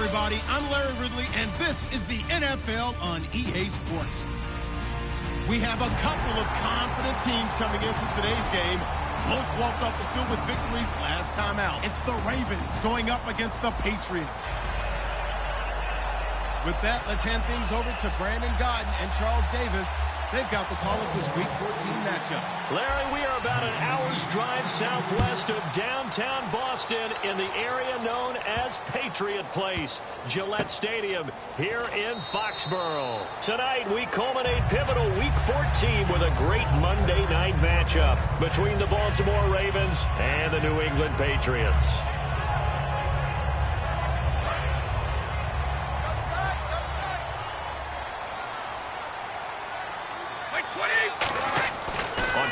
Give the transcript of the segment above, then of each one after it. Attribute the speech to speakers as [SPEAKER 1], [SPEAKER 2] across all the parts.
[SPEAKER 1] everybody. I'm Larry Ridley, and this is the NFL on EA Sports. We have a couple of confident teams coming into today's game. Both walked off the field with victories last time out. It's the Ravens going up against the Patriots. With that, let's hand things over to Brandon Godden and Charles Davis. They've got the call of this Week 14 matchup.
[SPEAKER 2] Larry, we are about an hour's drive southwest of downtown Boston in the area known as Patriot Place, Gillette Stadium here in Foxborough. Tonight, we culminate pivotal Week 14 with a great Monday night matchup between the Baltimore Ravens and the New England Patriots.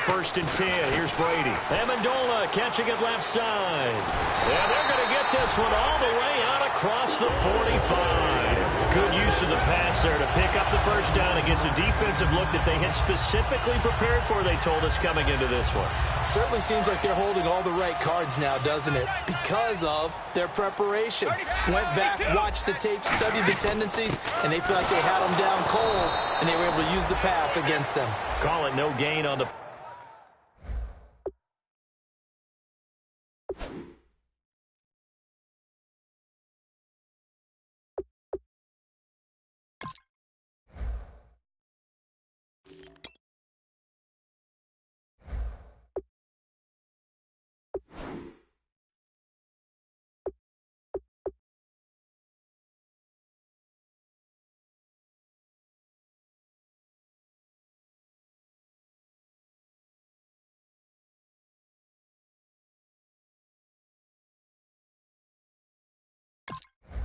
[SPEAKER 2] First and 10. Here's Brady. Amendola catching it left side. And they're going to get this one all the way out across the 45. Good use of the pass there to pick up the first down against a defensive look that they had specifically prepared for, they told us, coming into this one.
[SPEAKER 3] Certainly seems like they're holding all the right cards now, doesn't it? Because of their preparation. Went back, watched the tape, studied the tendencies, and they feel like they had them down cold, and they were able to use the pass against them.
[SPEAKER 2] Call it no gain on the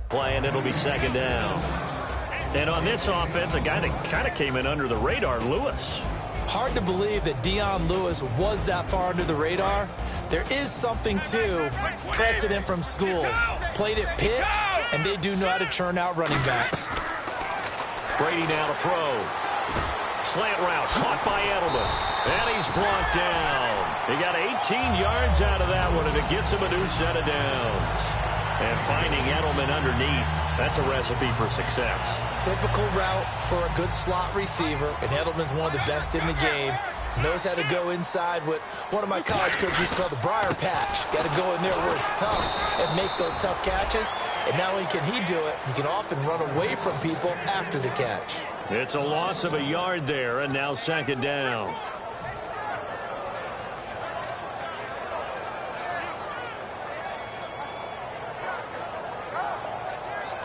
[SPEAKER 2] play, and it'll be second down. And on this offense, a guy that kind of came in under the radar, Lewis.
[SPEAKER 3] Hard to believe that Dion Lewis was that far under the radar. There is something to precedent from schools. Played at Pitt, and they do know how to churn out running backs.
[SPEAKER 2] Brady now to throw. Slant route, caught by Edelman. And he's blocked down. He got 18 yards out of that one, and it gets him a new set of downs. And finding Edelman underneath, that's a recipe for success.
[SPEAKER 3] Typical route for a good slot receiver, and Edelman's one of the best in the game. Knows how to go inside what one of my college coaches used to call the briar patch. Got to go in there where it's tough and make those tough catches. And not only can he do it, he can often run away from people after the catch.
[SPEAKER 2] It's a loss of a yard there, and now second down.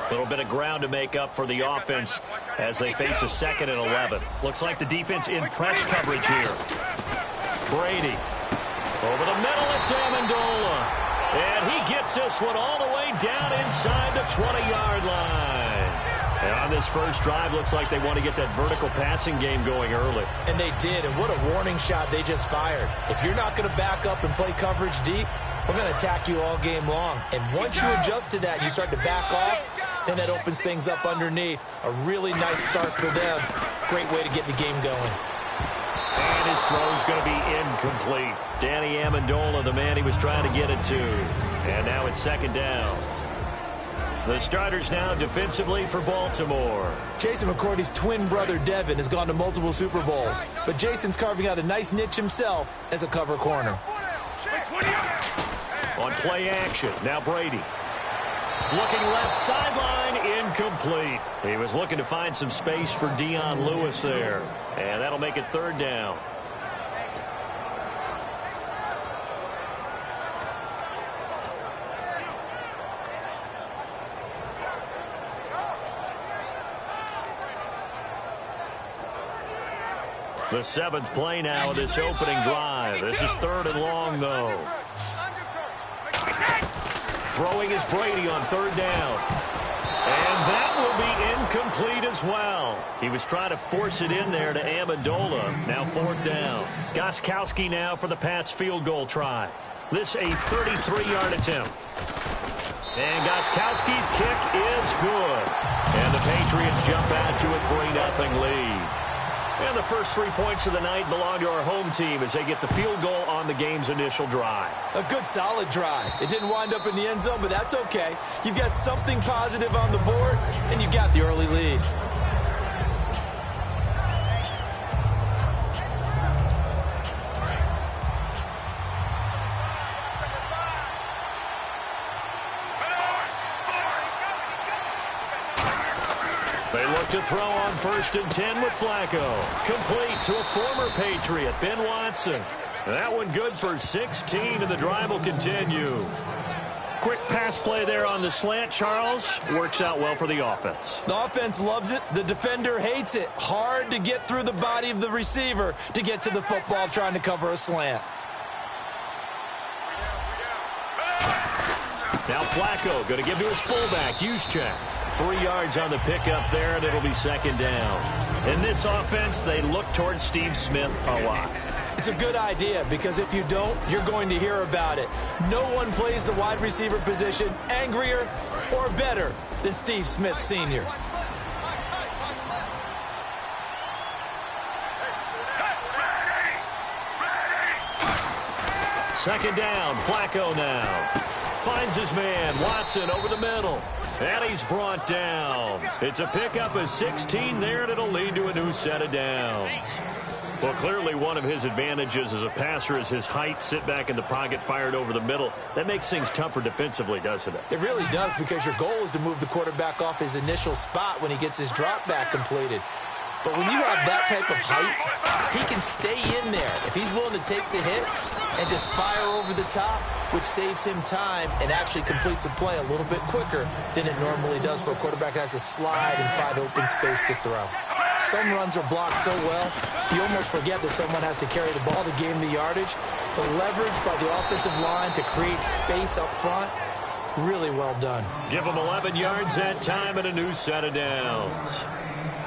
[SPEAKER 2] A little bit of ground to make up for the offense as they face a 2nd and 11. Looks like the defense in press coverage here. Brady. Over the middle, it's Amendola. And he gets this one all the way down inside the 20-yard line. And on this first drive, looks like they want to get that vertical passing game going early.
[SPEAKER 3] And they did, and what a warning shot they just fired. If you're not going to back up and play coverage deep, we're going to attack you all game long. And once you adjust to that and you start to back off, then that opens things up underneath. A really nice start for them. Great way to get the game going.
[SPEAKER 2] And his throw's going to be incomplete. Danny Amendola, the man he was trying to get it to. And now it's second down. The starters now defensively for Baltimore.
[SPEAKER 3] Jason McCourty's twin brother, Devin, has gone to multiple Super Bowls. But Jason's carving out a nice niche himself as a cover corner.
[SPEAKER 2] On play action, now Brady. Looking left sideline, incomplete. He was looking to find some space for Dion Lewis there. And that'll make it third down. The 7th play now of this opening drive. This is 3rd and long, though. Throwing is Brady on 3rd down. And that will be incomplete as well. He was trying to force it in there to Amendola. Now 4th down. Gostkowski now for the Pats field goal try. This a 33-yard attempt. And Gostkowski's kick is good. And the Patriots jump out to a 3-0 lead. And the first 3 points of the night belong to our home team as they get the field goal on the game's initial drive.
[SPEAKER 3] A good, solid drive. It didn't wind up in the end zone, but that's okay. You've got something positive on the board, and you got the early lead.
[SPEAKER 2] They look to throw on 1st and 10 with Flacco. Complete to a former Patriot, Ben Watson. That one good for 16, and the drive will continue. Quick pass play there on the slant, Charles. Works out well for the offense.
[SPEAKER 3] The offense loves it. The defender hates it. Hard to get through the body of the receiver to get to the football trying to cover a slant.
[SPEAKER 2] Now Flacco going to give to his fullback, Juszczyk. 3 yards on the pickup there, and it'll be 2nd down. In this offense, they look towards Steve Smith a lot.
[SPEAKER 3] It's a good idea because if you don't, you're going to hear about it. No one plays the wide receiver position angrier or better than Steve Smith Sr.
[SPEAKER 2] Second down, Flacco now. Finds his man, Watson, over the middle. And he's brought down. It's a pickup of 16 there, and it'll lead to a new set of downs. Well, clearly one of his advantages as a passer is his height. Sit back in the pocket, fired over the middle. That makes things tougher defensively, doesn't it?
[SPEAKER 3] It really does, because your goal is to move the quarterback off his initial spot when he gets his drop back completed. But when you have that type of height, he can stay in there if he's willing to take the hits and just fire over the top, which saves him time and actually completes a play a little bit quicker than it normally does for a quarterback that has to slide and find open space to throw. Some runs are blocked so well, you almost forget that someone has to carry the ball to gain the yardage. The leverage by the offensive line to create space up front, really well done.
[SPEAKER 2] Give him 11 yards that time and a new set of downs.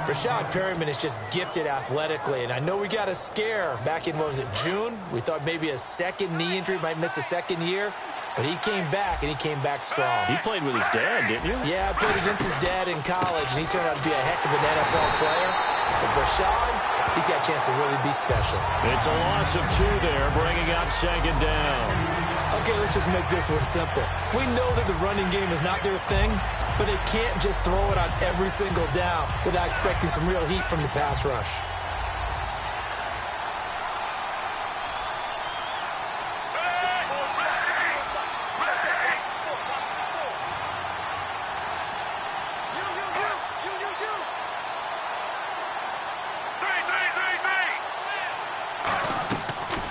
[SPEAKER 3] Rashad Perryman is just gifted athletically, and I know we got a scare back in, what was it, June? We thought maybe a second knee injury, might miss a second year, but he came back, and he came back strong.
[SPEAKER 2] He played with his dad, didn't you?
[SPEAKER 3] Yeah, I played against his dad in college, and he turned out to be a heck of an NFL player. But Rashad, he's got a chance to really be special.
[SPEAKER 2] It's a loss of 2 there, bringing up 2nd down.
[SPEAKER 3] Okay, let's just make this one simple. We know that the running game is not their thing, but they can't just throw it on every single down without expecting some real heat from the pass rush.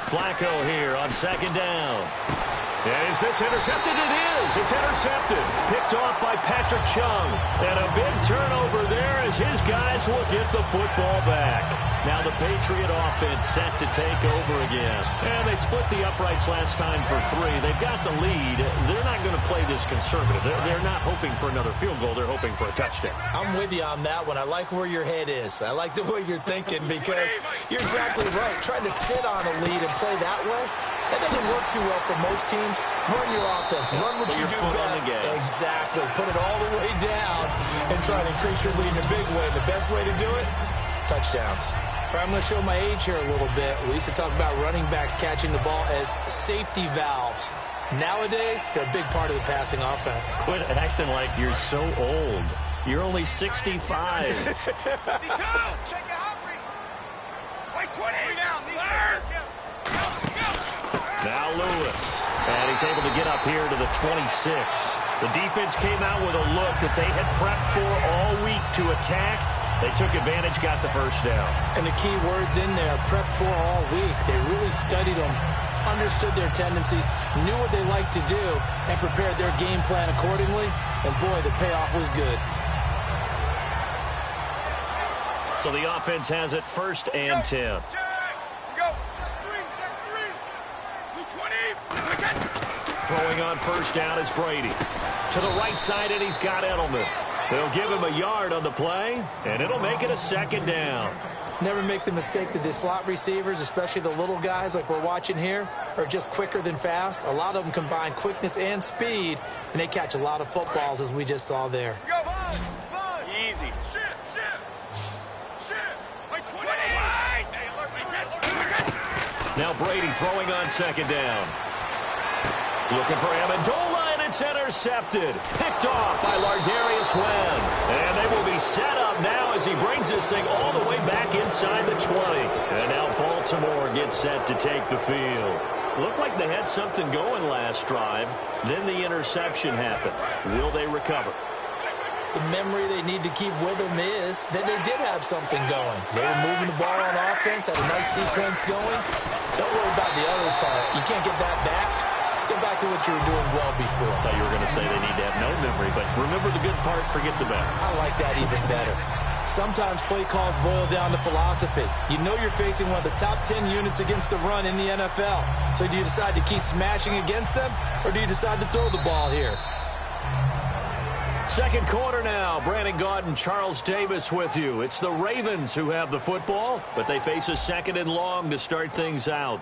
[SPEAKER 2] Flacco here on 2nd down. And is this intercepted? It is. It's intercepted. Picked off by Patrick Chung. And a big turnover there as his guys will get the football back. Now the Patriot offense set to take over again. And they split the uprights last time for 3. They've got the lead. They're not going to play this conservative. They're not hoping for another field goal. They're hoping for a touchdown.
[SPEAKER 3] I'm with you on that one. I like where your head is. I like the way you're thinking because you're exactly right. Trying to sit on a lead and play that way, that doesn't work too well for most teams. Run your offense. Run what you do best. Exactly. Put it all the way down and try to increase your lead in a big way. The best way to do it, touchdowns. All right, I'm going to show my age here a little bit. We used to talk about running backs catching the ball as safety valves. Nowadays, they're a big part of the passing offense.
[SPEAKER 2] Quit acting like you're so old. You're only 65. Now Lewis. And he's able to get up here to the 26. The defense came out with a look that they had prepped for all week to attack. They took advantage, got the first down.
[SPEAKER 3] And the key words in there, prep for all week. They really studied them, understood their tendencies, knew what they liked to do, and prepared their game plan accordingly. And boy, the payoff was good.
[SPEAKER 2] So the offense has it 1st and 10. Throwing on 1st down is Brady. To the right side, and he's got Edelman. They'll give him a yard on the play, and it'll make it a 2nd down.
[SPEAKER 3] Never make the mistake that the slot receivers, especially the little guys like we're watching here, are just quicker than fast. A lot of them combine quickness and speed, and they catch a lot of footballs, as we just saw there.
[SPEAKER 4] Easy.
[SPEAKER 2] Now Brady throwing on second down. Looking for Amendola, and it's intercepted. Picked off by Lardarius Webb. And they will be set up now as he brings this thing all the way back inside the 20. And now Baltimore gets set to take the field. Looked like they had something going last drive. Then the interception happened. Will they recover?
[SPEAKER 3] The memory they need to keep with them is that they did have something going. They were moving the ball on offense, had a nice sequence going. Don't worry about the other part. You can't get that back. Let's go back to what you were doing well before.
[SPEAKER 2] I thought you were going to say they need to have no memory, but remember the good part, forget the bad.
[SPEAKER 3] I like that even better. Sometimes play calls boil down to philosophy. You know you're facing one of the top 10 units against the run in the NFL. So do you decide to keep smashing against them, or do you decide to throw the ball here?
[SPEAKER 2] Second quarter now. Brandon Gaudin, Charles Davis with you. It's the Ravens who have the football, but they face a second and long to start things out.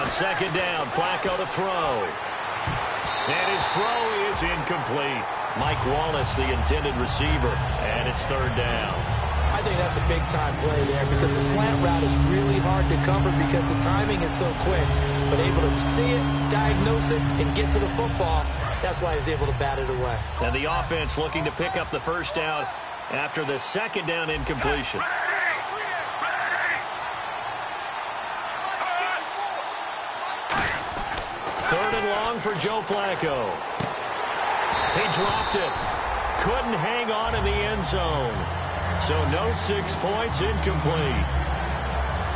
[SPEAKER 2] Second down, Flacco to throw. And his throw is incomplete. Mike Wallace, the intended receiver, and it's third down.
[SPEAKER 3] I think that's a big-time play there because the slant route is really hard to cover because the timing is so quick. But able to see it, diagnose it, and get to the football, that's why he was able to bat it away.
[SPEAKER 2] And the offense looking to pick up the first down after the second down incompletion. Third and long for Joe Flacco. He dropped it. Couldn't hang on in the end zone. So no 6 points, incomplete.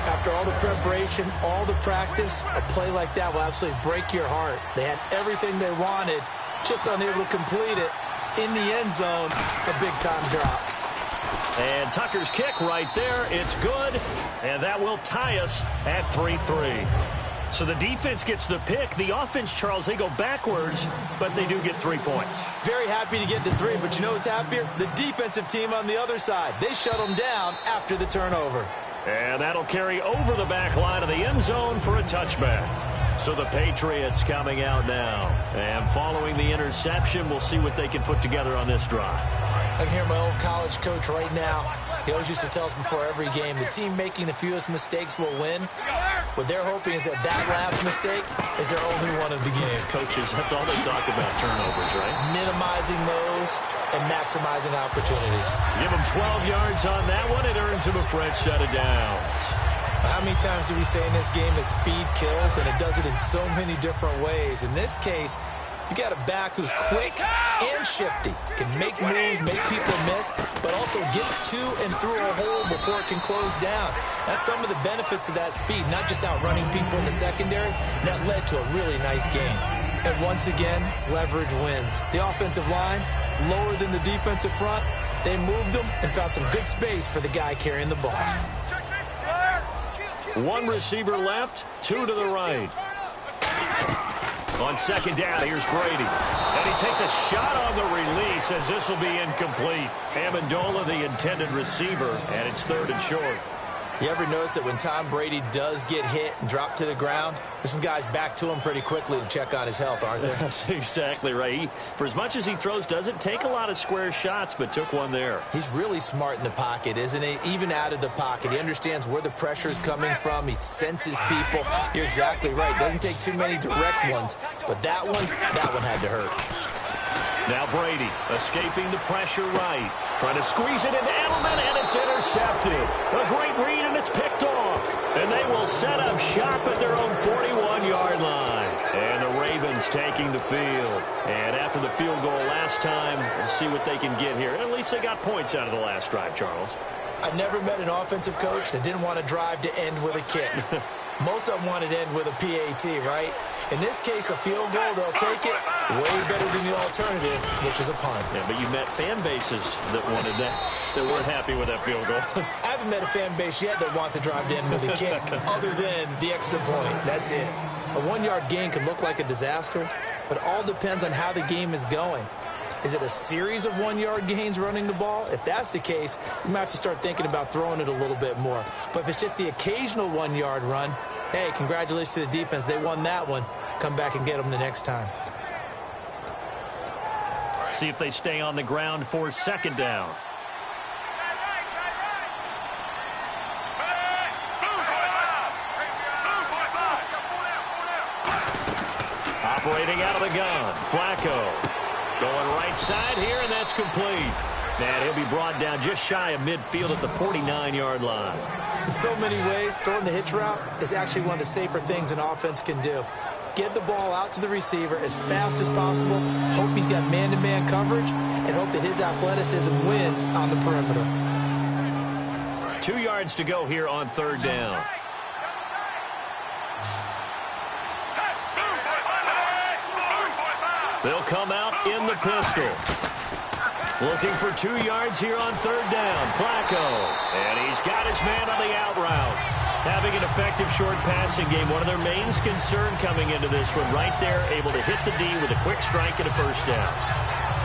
[SPEAKER 3] After all the preparation, all the practice, a play like that will absolutely break your heart. They had everything they wanted, just unable to complete it. In the end zone, a big-time drop.
[SPEAKER 2] And Tucker's kick right there. It's good. And that will tie us at 3-3. So the defense gets the pick. The offense, Charles, they go backwards, but they do get 3 points.
[SPEAKER 3] Very happy to get to 3, but you know who's happier? The defensive team on the other side. They shut them down after the turnover.
[SPEAKER 2] And that'll carry over the back line of the end zone for a touchback. So the Patriots coming out now. And following the interception, we'll see what they can put together on this drive.
[SPEAKER 3] I can hear my old college coach right now. He always used to tell us before every game, the team making the fewest mistakes will win. What they're hoping is that last mistake is their only one of the game.
[SPEAKER 2] Coaches, that's all they talk about, turnovers, right?
[SPEAKER 3] Minimizing those and maximizing opportunities.
[SPEAKER 2] Give them 12 yards on that one. It earns him a fresh set of downs.
[SPEAKER 3] How many times do we say in this game that speed kills, and it does it in so many different ways? In this case, you got a back who's quick and shifty, can make moves, make people miss, but also gets to and through a hole before it can close down. That's some of the benefits of that speed, not just outrunning people in the secondary. That led to a really nice game. And once again, leverage wins. The offensive line, lower than the defensive front, they moved them and found some good space for the guy carrying the ball.
[SPEAKER 2] One receiver left, two to the right. On second down, here's Brady. And he takes a shot on the release as this will be incomplete. Amendola, the intended receiver, and it's third and short.
[SPEAKER 3] You ever notice that when Tom Brady does get hit and drop to the ground, there's some guys back to him pretty quickly to check on his health, aren't there?
[SPEAKER 2] That's exactly right. For as much as he throws, doesn't take a lot of square shots, but took one there.
[SPEAKER 3] He's really smart in the pocket, isn't he? Even out of the pocket. He understands where the pressure is coming from. He senses people. You're exactly right. Doesn't take too many direct ones. But that one had to hurt.
[SPEAKER 2] Now Brady escaping the pressure right. Trying to squeeze it into Edelman, and it's intercepted. A great read, and it's picked off. And they will set up shop at their own 41-yard line. And the Ravens taking the field. And after the field goal last time, we'll see what they can get here. At least they got points out of the last drive, Charles.
[SPEAKER 3] I've never met an offensive coach that didn't want to drive to end with a kick. Most of them wanted to end with a PAT, right? In this case, a field goal, they'll take it way better than the alternative, which is a punt.
[SPEAKER 2] Yeah, but you met fan bases that wanted that, that weren't happy with that field goal.
[SPEAKER 3] I haven't met a fan base yet that wants to drive to end with a kick, other than the extra point. That's it. A one-yard gain can look like a disaster, but it all depends on how the game is going. Is it a series of 1-yard gains running the ball? If that's the case, you might have to start thinking about throwing it a little bit more. But if it's just the occasional 1-yard run, hey, congratulations to the defense. They won that one. Come back and get them the next time.
[SPEAKER 2] See if they stay on the ground for second down. Operating out of the gun, Flacco. Going right side here, and that's complete. And he'll be brought down just shy of midfield at the 49-yard line.
[SPEAKER 3] In so many ways, throwing the hitch route is actually one of the safer things an offense can do. Get the ball out to the receiver as fast as possible, hope he's got man-to-man coverage, and hope that his athleticism wins on the perimeter.
[SPEAKER 2] 2 yards to go here on third down. They'll come out in the pistol. Looking for 2 yards here on third down. Flacco. And he's got his man on the out route. Having an effective short passing game, one of their main concern coming into this one. Right there, able to hit the D with a quick strike and a first down.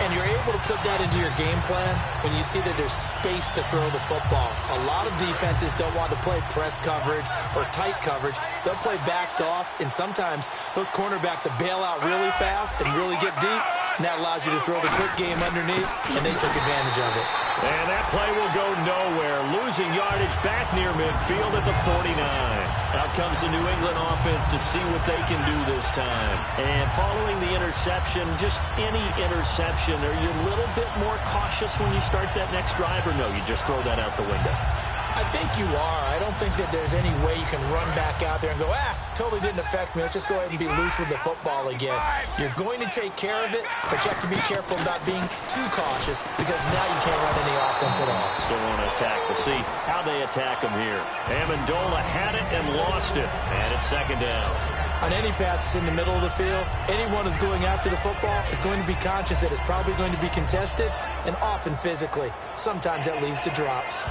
[SPEAKER 3] And you're able to put that into your game plan when you see that there's space to throw the football. A lot of defenses don't want to play press coverage or tight coverage. They'll play backed off, and sometimes those cornerbacks will bail out really fast and really get deep, and that allows you to throw the quick game underneath, and they took advantage of it.
[SPEAKER 2] And that play will go nowhere. Losing yardage back near midfield at the 49. Out comes the New England offense to see what they can do this time. And following the interception, just any interception, are you a little bit more cautious when you start that next drive, or no, you just throw that out the window?
[SPEAKER 3] I think you are. I don't think that there's any way you can run back out there and go, totally didn't affect me. Let's just go ahead and be loose with the football again. You're going to take care of it, but you have to be careful about being too cautious because now you can't run any offense at all.
[SPEAKER 2] Still want to attack. We'll see how they attack him here. Amendola had it and lost it, and it's second down.
[SPEAKER 3] On any passes in the middle of the field, anyone who's going after the football is going to be conscious that it's probably going to be contested and often physically. Sometimes that leads to drops.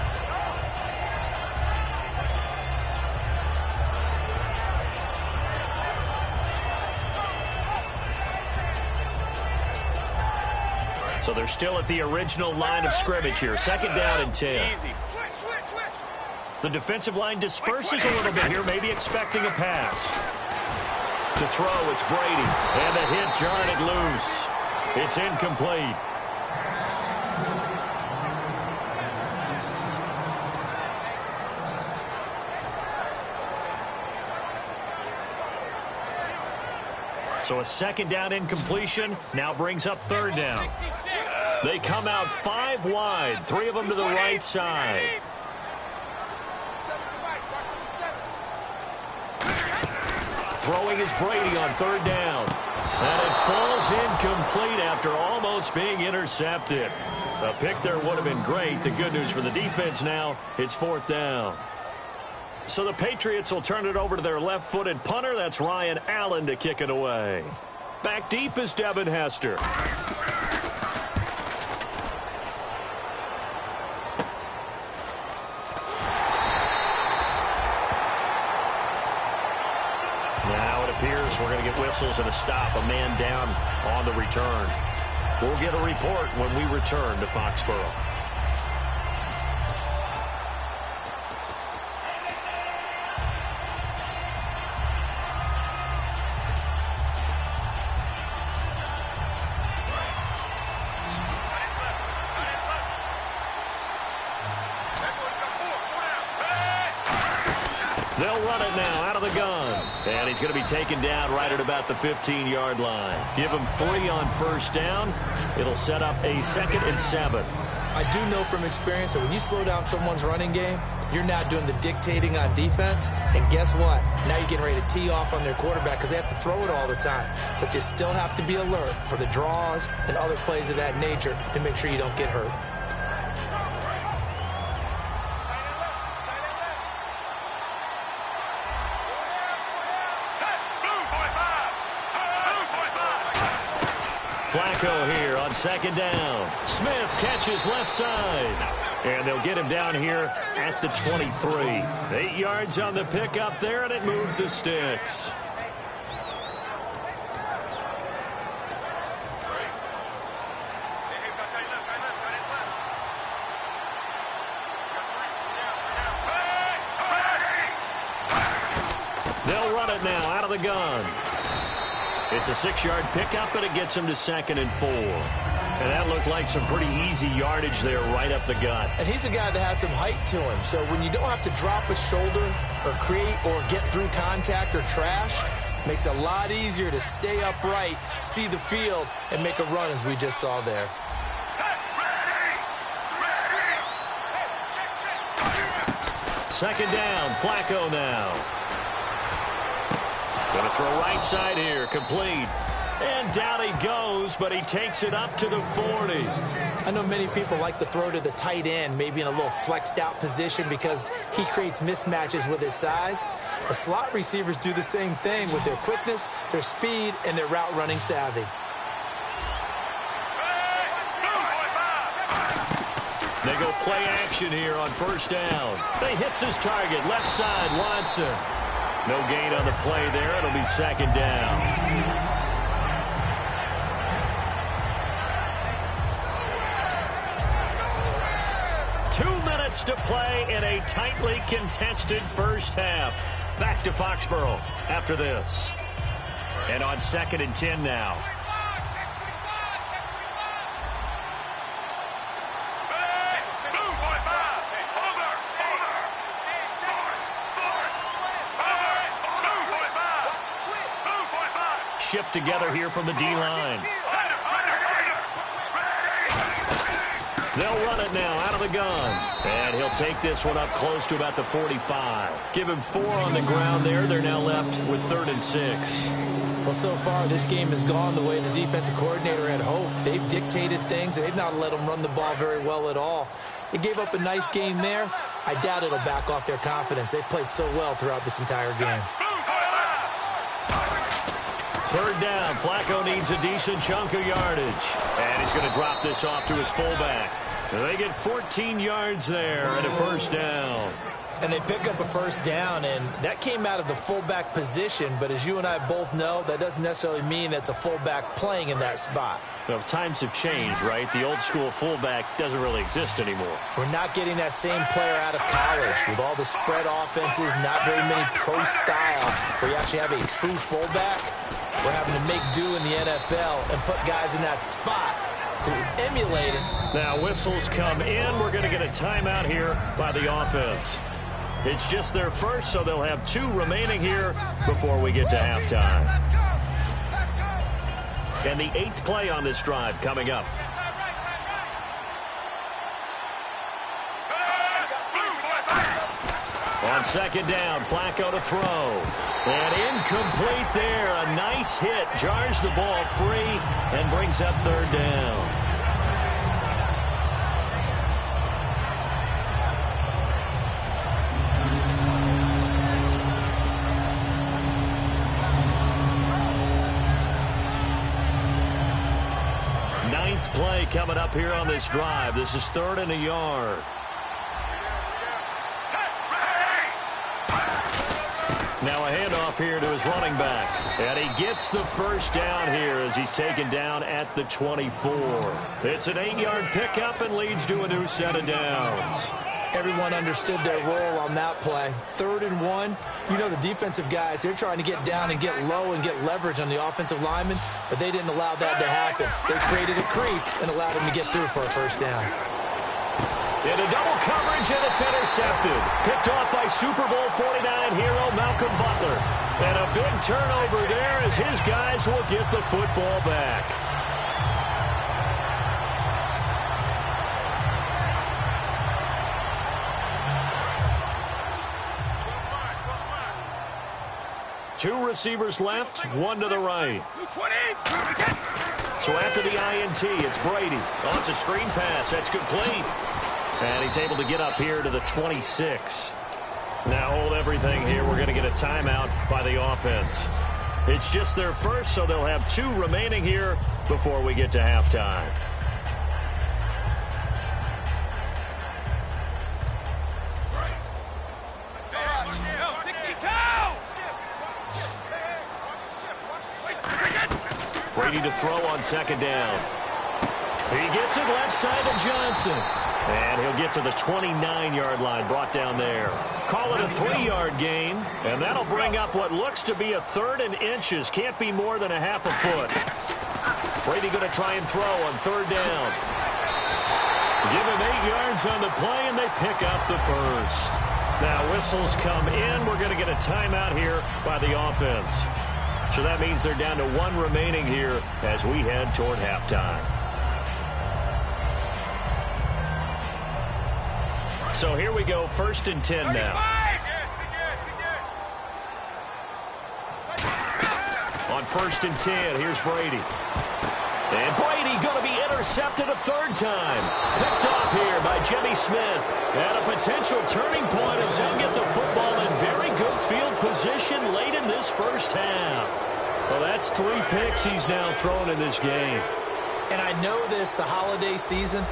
[SPEAKER 2] So they're still at the original line of scrimmage here. Second down and 10. The defensive line disperses a little bit here, maybe expecting a pass. To throw, it's Brady. And the hit jarred it loose. It's incomplete. So a second down incompletion now brings up third down. They come out 5 wide, 3 of them to the right side. Throwing is Brady on third down. And it falls incomplete after almost being intercepted. A pick there would have been great. The good news for the defense now, it's fourth down. So the Patriots will turn it over to their left-footed punter. That's Ryan Allen to kick it away. Back deep is Devin Hester. Now it appears we're going to get whistles and a stop, a man down on the return. We'll get a report when we return to Foxborough. They'll run it now out of the gun. And he's going to be taken down right at about the 15-yard line. Give him 3 on first down. It'll set up a 2nd and 7.
[SPEAKER 3] I do know from experience that when you slow down someone's running game, you're not doing the dictating on defense. And guess what? Now you're getting ready to tee off on their quarterback because they have to throw it all the time. But you still have to be alert for the draws and other plays of that nature to make sure you don't get hurt.
[SPEAKER 2] Flacco here on second down. Smith catches left side. And they'll get him down here at the 23. 8 yards on the pickup there, and it moves the sticks. They'll run it now out of the gun. It's a 6-yard pickup, and it gets him to 2nd and 4. And that looked like some pretty easy yardage there right up the gut.
[SPEAKER 3] And he's a guy that has some height to him. So when you don't have to drop a shoulder or create or get through contact or trash, makes it a lot easier to stay upright, see the field, and make a run as we just saw there.
[SPEAKER 2] Second down, Flacco now. Going to throw right side here, complete. And down he goes, but he takes it up to the 40.
[SPEAKER 3] I know many people like to throw to the tight end, maybe in a little flexed out position because he creates mismatches with his size. The slot receivers do the same thing with their quickness, their speed, and their route running savvy.
[SPEAKER 2] They go play action here on first down. They hits his target, left side, Watson. No gain on the play there. It'll be second down. To play in a tightly contested first half. Back to Foxborough after this. And on 2nd and 10 now. Shift together here from the D-line. They'll run it now out of the gun. And he'll take this one up close to about the 45. Give him 4 on the ground there. They're now left with 3rd and 6.
[SPEAKER 3] Well, so far, this game has gone the way the defensive coordinator had hoped. They've dictated things, and they've not let them run the ball very well at all. They gave up a nice game there. I doubt it'll back off their confidence. They've played so well throughout this entire game.
[SPEAKER 2] 3rd down. Flacco needs a decent chunk of yardage. And he's going to drop this off to his fullback. They get 14 yards there and a first down.
[SPEAKER 3] And they pick up a first down, and that came out of the fullback position. But as you and I both know, that doesn't necessarily mean that's a fullback playing in that spot.
[SPEAKER 2] Well, times have changed, right? The old school fullback doesn't really exist anymore.
[SPEAKER 3] We're not getting that same player out of college with all the spread offenses, not very many pro style where you actually have a true fullback. We're having to make do in the NFL and put guys in that spot who emulate it.
[SPEAKER 2] Now whistles come in. We're going to get a timeout here by the offense. It's just their first, so they'll have 2 remaining here before we get to halftime. And the 8th play on this drive coming up. On 2nd down, Flacco to throw. And incomplete there. A nice hit. Jars the ball free and brings up 3rd down. Play coming up here on this drive. This is 3rd and a yard. Now a handoff here to his running back. And he gets the first down here as he's taken down at the 24. It's an 8-yard pickup and leads to a new set of downs.
[SPEAKER 3] Everyone understood their role on that play. 3rd and 1. You know the defensive guys, they're trying to get down and get low and get leverage on the offensive linemen, but they didn't allow that to happen. They created a crease and allowed him to get through for a first down.
[SPEAKER 2] In a double coverage, and it's intercepted. Picked off by Super Bowl 49 hero Malcolm Butler. And a big turnover there as his guys will get the football back. Two receivers left, one to the right. So after the INT, it's Brady. Oh, it's a screen pass. That's complete. And he's able to get up here to the 26. Now hold everything here. We're going to get a timeout by the offense. It's just their first, so they'll have 2 remaining here before we get to halftime. Brady to throw on 2nd down. He gets it left side to Johnson. And he'll get to the 29-yard line, brought down there. Call it a 3-yard gain, and that'll bring up what looks to be a 3rd and inches. Can't be more than a half a foot. Brady going to try and throw on 3rd down. Give him 8 yards on the play, and they pick up the first. Now whistles come in. We're going to get a timeout here by the offense. So that means they're down to 1 remaining here as we head toward halftime. So here we go, 1st and 10 now. On 1st and 10, here's Brady. And Brady going to be intercepted a 3rd time. Picked off here by Jimmy Smith. And a potential turning point as they'll get the football in very good field position late in this first half. Well, that's 3 picks he's now thrown in this game.
[SPEAKER 3] And I know this, the holiday season,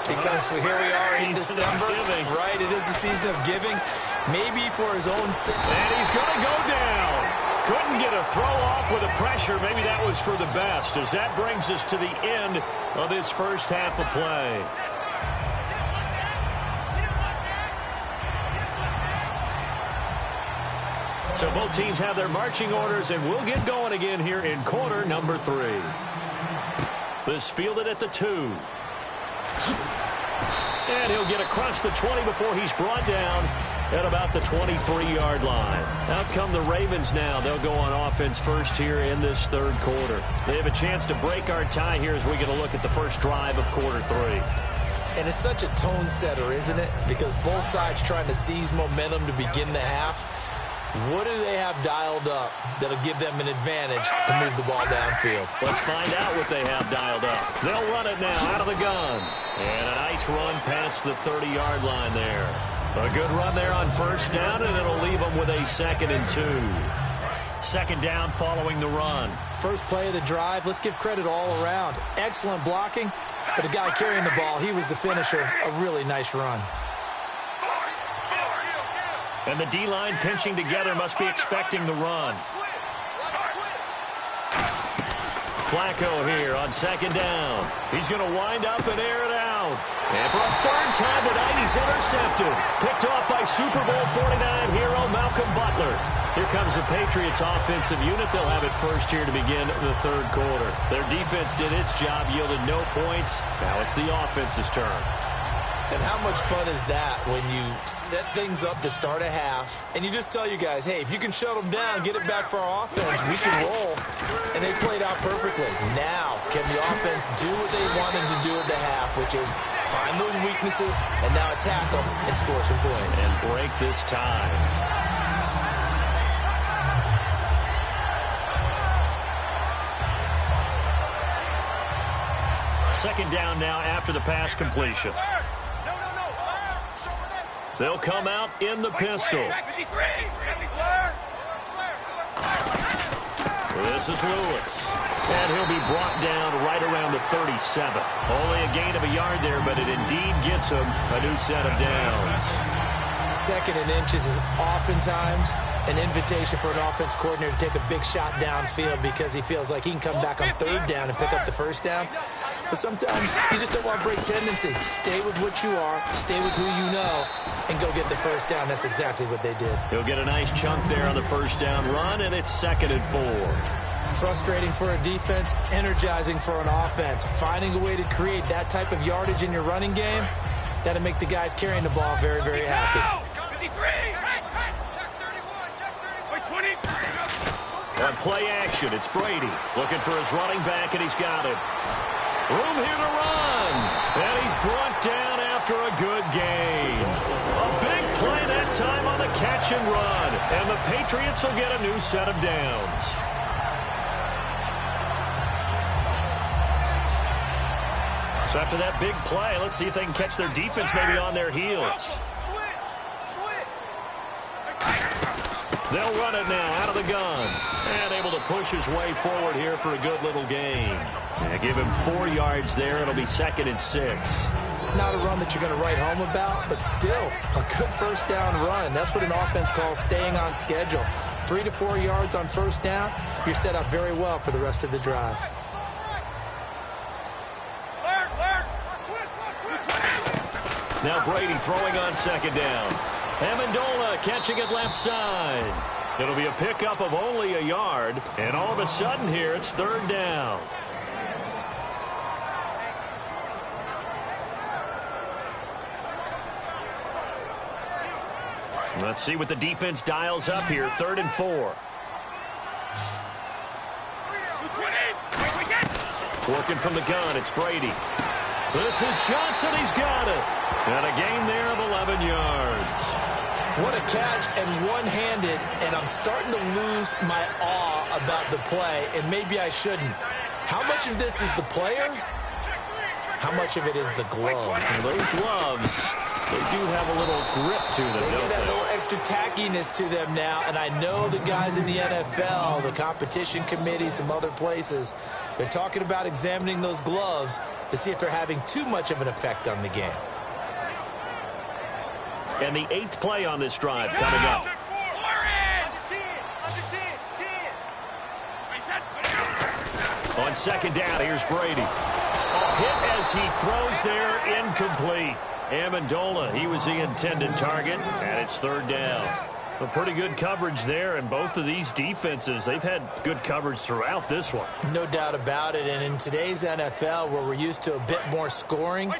[SPEAKER 3] because here we are in December. Right, it is the season of giving. Maybe for his own sake.
[SPEAKER 2] And he's going to go down. Couldn't get a throw off with the pressure. Maybe that was for the best, as that brings us to the end of this first half of play. So both teams have their marching orders, and we'll get going again here in quarter number 3. This fielded at the 2. And he'll get across the 20 before he's brought down at about the 23-yard line. Out come the Ravens now. They'll go on offense first here in this 3rd quarter. They have a chance to break our tie here as we get a look at the first drive of quarter 3.
[SPEAKER 3] And it's such a tone setter, isn't it? Because both sides trying to seize momentum to begin the half. What do they have dialed up that'll give them an advantage to move the ball downfield?
[SPEAKER 2] Let's find out what they have dialed up. They'll run it now out of the gun. And a nice run past the 30-yard line there. A good run there on 1st down, and it'll leave them with a 2nd and 2. 2nd down following the run.
[SPEAKER 3] First play of the drive, let's give credit all around. Excellent blocking, but the guy carrying the ball, he was the finisher. A really nice run.
[SPEAKER 2] And the D-line pinching together must be expecting the run. Flacco here on 2nd down. He's going to wind up and air it out. And for a 3rd time tonight, he's intercepted. Picked off by Super Bowl 49 hero Malcolm Butler. Here comes the Patriots offensive unit. They'll have it first here to begin the 3rd quarter. Their defense did its job, yielded no points. Now it's the offense's turn.
[SPEAKER 3] And how much fun is that when you set things up to start a half and you just tell you guys, hey, if you can shut them down, get it back for our offense, we can roll. And they played out perfectly. Now, can the offense do what they wanted to do at the half, which is find those weaknesses and now attack them and score some points.
[SPEAKER 2] And break this tie. Second down now after the pass completion. They'll come out in the pistol. This is Lewis. And he'll be brought down right around the 37. Only a gain of a yard there, but it indeed gets him a new set of downs.
[SPEAKER 3] 2nd and inches is oftentimes an invitation for an offense coordinator to take a big shot downfield because he feels like he can come back on 3rd down and pick up the 1st down. But sometimes you just don't want to break tendency. Stay with what you are, stay with who you know, and go get the 1st down. That's exactly what they did.
[SPEAKER 2] He'll get a nice chunk there on the 1st down run, and it's 2nd and 4.
[SPEAKER 3] Frustrating for a defense, energizing for an offense. Finding a way to create that type of yardage in your running game, that'll make the guys carrying the ball very, very happy.
[SPEAKER 2] On play action, it's Brady looking for his running back, and he's got him. Room here to run. And he's brought down after a good gain. A big play that time on the catch and run. And the Patriots will get a new set of downs. So after that big play, let's see if they can catch their defense maybe on their heels. They'll run it now out of the gun. And able to push his way forward here for a good little gain. And give him 4 yards there. It'll be 2nd and 6.
[SPEAKER 3] Not a run that you're going to write home about, but still a good 1st down run. That's what an offense calls staying on schedule. 3 to 4 yards on 1st down, you're set up very well for the rest of the drive.
[SPEAKER 2] Now Brady throwing on second down. Amendola catching it left side. It'll be a pickup of only a yard. And all of a sudden here, it's third down. Let's see what the defense dials up here. 3rd and 4. Working from the gun, it's Brady. This is Johnson. He's got it. And a gain there of 11 yards.
[SPEAKER 3] What a catch, and one-handed, and I'm starting to lose my awe about the play, and maybe I shouldn't. How much of this is the player? How much of it is the glove?
[SPEAKER 2] And those gloves, they do have a little grip to them,
[SPEAKER 3] They
[SPEAKER 2] don't
[SPEAKER 3] get that
[SPEAKER 2] they?
[SPEAKER 3] little extra tackiness to them now, and I know the guys in the NFL, the competition committee, some other places, they're talking about examining those gloves to see if they're having too much of an effect on the game.
[SPEAKER 2] And the 8th play on this drive coming up. On second down, here's Brady. A hit as he throws there, incomplete. Amendola, he was the intended target, and it's 3rd down. A pretty good coverage there, and both of these defenses, they've had good coverage throughout this one.
[SPEAKER 3] No doubt about it, and in today's NFL, where we're used to a bit more scoring,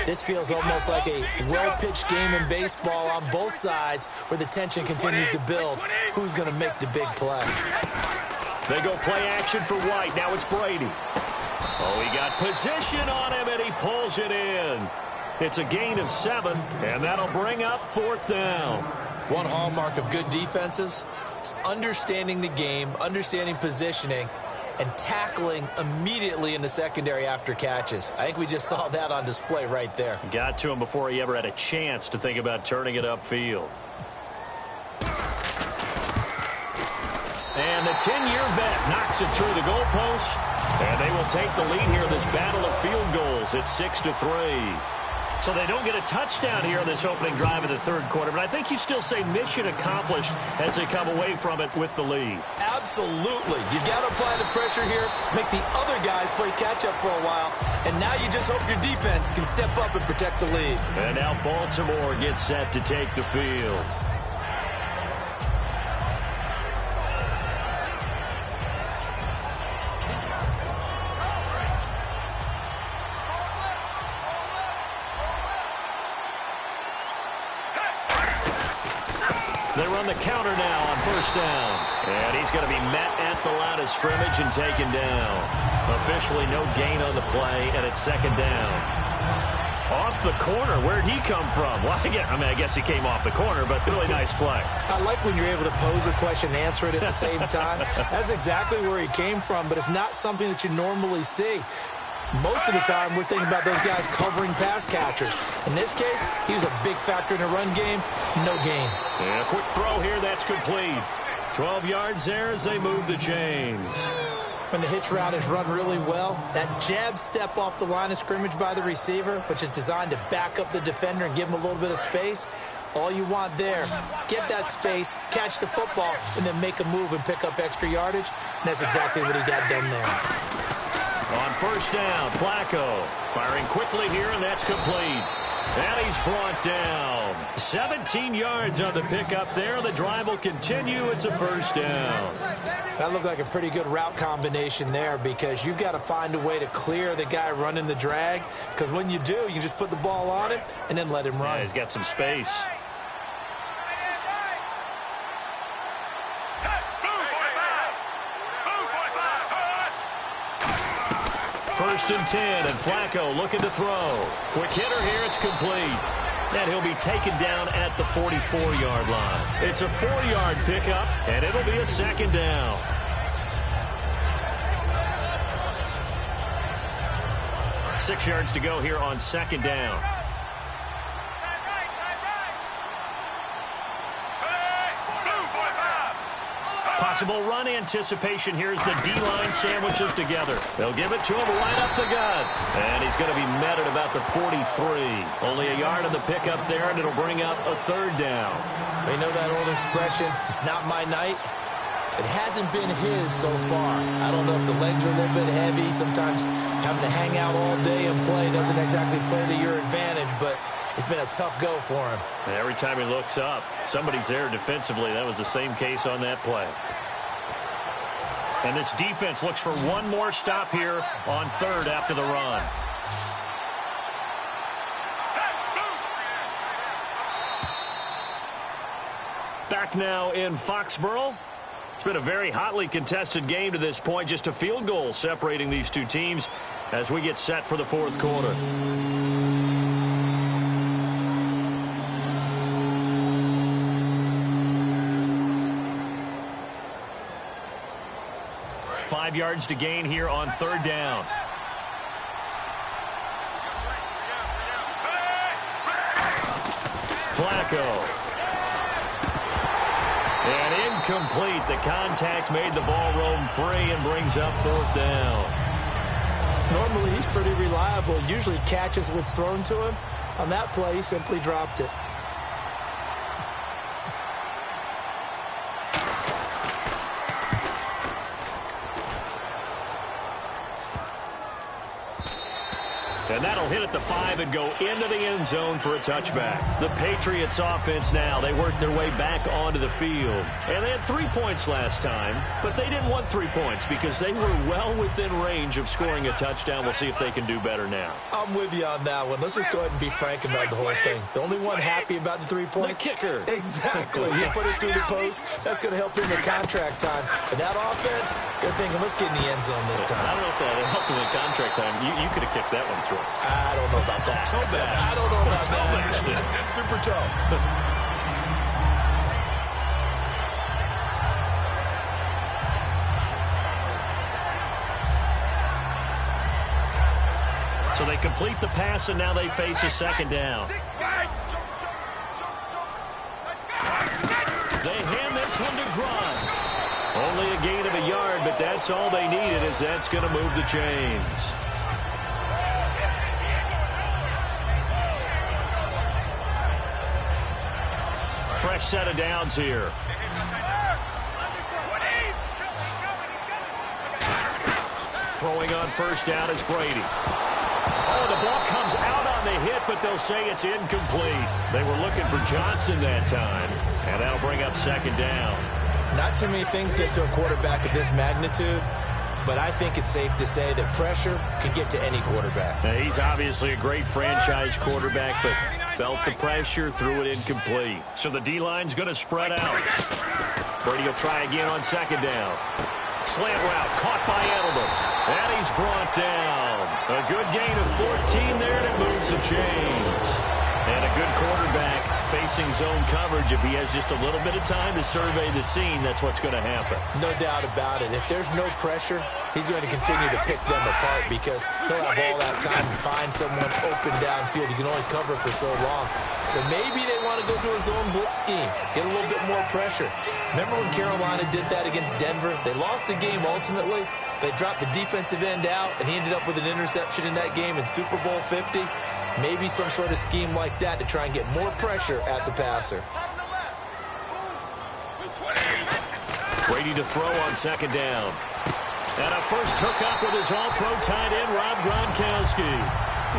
[SPEAKER 3] this feels almost like a well-pitched game in baseball on both sides, where the tension continues to build. Who's going to make the big play?
[SPEAKER 2] They go play action for White. Now it's Brady. Oh, he got position on him, and he pulls it in. It's a gain of 7, and that'll bring up 4th down.
[SPEAKER 3] One hallmark of good defenses is understanding the game, understanding positioning, and tackling immediately in the secondary after catches. I think we just saw that on display right there.
[SPEAKER 2] Got to him before he ever had a chance to think about turning it upfield. And the 10-year vet knocks it through the goalpost, and they will take the lead here in this battle of field goals. It's 6-3. So they don't get a touchdown here in this opening drive of the 3rd quarter, but I think you still say mission accomplished as they come away from it with the lead.
[SPEAKER 3] Absolutely. You got to apply the pressure here, make the other guys play catch-up for a while, and now you just hope your defense can step up and protect the lead.
[SPEAKER 2] And now Baltimore gets set to take the field. They run the counter now on 1st down. And he's going to be met at the line of scrimmage and taken down. Officially no gain on the play, and it's 2nd down. Off the corner. Where'd he come from? Well, I guess he came off the corner, but really nice play.
[SPEAKER 3] I like when you're able to pose a question and answer it at the same time. That's exactly where he came from, but it's not something that you normally see. Most of the time, we're thinking about those guys covering pass catchers. In this case, he was a big factor in the run game. No gain.
[SPEAKER 2] And a quick throw here. That's complete. 12 yards there as they move the chains.
[SPEAKER 3] When the hitch route is run really well, that jab step off the line of scrimmage by the receiver, which is designed to back up the defender and give him a little bit of space, all you want there, get that space, catch the football, and then make a move and pick up extra yardage. And that's exactly what he got done there.
[SPEAKER 2] On 1st down, Flacco firing quickly here, and that's complete. And he's brought down. 17 yards on the pickup there. The drive will continue. It's a 1st down.
[SPEAKER 3] That looked like a pretty good route combination there, because you've got to find a way to clear the guy running the drag, because when you do, you just put the ball on him and then let him run.
[SPEAKER 2] Yeah, he's got some space. First and 10, and Flacco looking to throw. Quick hitter here, it's complete. And he'll be taken down at the 44-yard line. It's a 4-yard pickup, and it'll be a 2nd down. Six yards to go here on 2nd down. Possible run anticipation here as the D-line sandwiches together. They'll give it to him right up the gut. And he's going to be met at about the 43. Only a yard on the pickup there, and it'll bring up a 3rd down.
[SPEAKER 3] You know that old expression, it's not my night? It hasn't been his so far. I don't know if the legs are a little bit heavy. Sometimes having to hang out all day and play doesn't exactly play to your advantage, but It's been a tough go for him.
[SPEAKER 2] And every time he looks up, somebody's there defensively. That was the same case on that play. And this defense looks for one more stop here on third after the run. Back now in Foxborough. It's been a very hotly contested game to this point. Just a field goal separating these two teams as we get set for the fourth quarter. Five yards to gain here on third down. Flacco. And incomplete. The contact made the ball roam free and brings up fourth down.
[SPEAKER 3] Normally, he's pretty reliable. Usually catches what's thrown to him. On that play, he simply dropped it.
[SPEAKER 2] And that'll hit at the 5 and go into the end zone for a touchback. The Patriots offense now, they worked their way back onto the field. And they had 3 points last time, but they didn't want 3 points because they were well within range of scoring a touchdown. We'll see if they can do better now.
[SPEAKER 3] I'm with you on that one. Let's just go ahead and be frank about the whole thing. The only one happy about the 3-point?
[SPEAKER 2] The kicker.
[SPEAKER 3] Exactly. You put it through the post. That's going to help him in contract time. And that offense, they're thinking, let's get in the end zone this time.
[SPEAKER 2] I don't know if that helped him in contract time. You could have kicked that one through.
[SPEAKER 3] I don't know about that.
[SPEAKER 2] I
[SPEAKER 3] don't know about that. Super toe.
[SPEAKER 2] So they complete the pass, and now they face a second down. They hand this one to Grunt. Only a gain of a yard, but that's all they needed, as that's going to move the chains. Fresh set of downs here. Throwing on first down is Brady. Oh, the ball comes out on the hit, but they'll say it's incomplete. They were looking for Johnson that time, and that'll bring up second down.
[SPEAKER 3] Not too many things get to a quarterback of this magnitude, but I think it's safe to say that pressure can get to any quarterback.
[SPEAKER 2] Now, he's obviously a great franchise quarterback, but felt the pressure, threw it incomplete. So the D-line's going to spread out. Brady will try again on second down. Slant route caught by Edelman. And he's brought down. A good gain of 14 there, and it moves the chains. And a good quarterback facing zone coverage. If he has just a little bit of time to survey the scene, that's what's going to happen.
[SPEAKER 3] No doubt about it. If there's no pressure, he's going to continue to pick them apart because he'll have all that time to find someone open downfield. He can only cover for so long. So maybe they want to go to a zone blitz scheme, get a little bit more pressure. Remember when Carolina did that against Denver? They lost the game ultimately. They dropped the defensive end out, and he ended up with an interception in that game in Super Bowl 50. Maybe some sort of scheme like that to try and get more pressure at the passer.
[SPEAKER 2] Brady to throw on second down. And a first hookup with his all-pro tight end, Rob Gronkowski.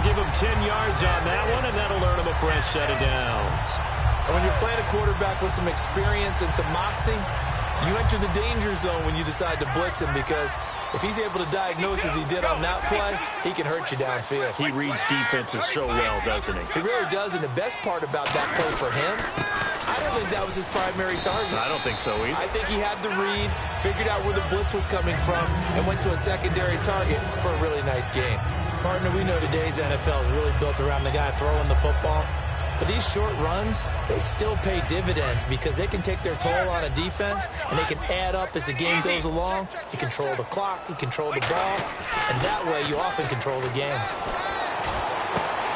[SPEAKER 2] Give him 10 yards on that one, and that'll earn him a fresh set of downs.
[SPEAKER 3] And when you're playing a quarterback with some experience and some moxie, you enter the danger zone when you decide to blitz him because if he's able to diagnose as he did on that play, he can hurt you downfield.
[SPEAKER 2] He reads defenses so well, doesn't he?
[SPEAKER 3] He really does, and the best part about that play for him, I don't think that was his primary target.
[SPEAKER 2] I don't think so either.
[SPEAKER 3] I think he had the read, figured out where the blitz was coming from, and went to a secondary target for a really nice gain. Partner, we know today's NFL is really built around the guy throwing the football. But these short runs, they still pay dividends because they can take their toll on a defense and they can add up as the game goes along. You control the clock, you control the ball, and that way you often control the game.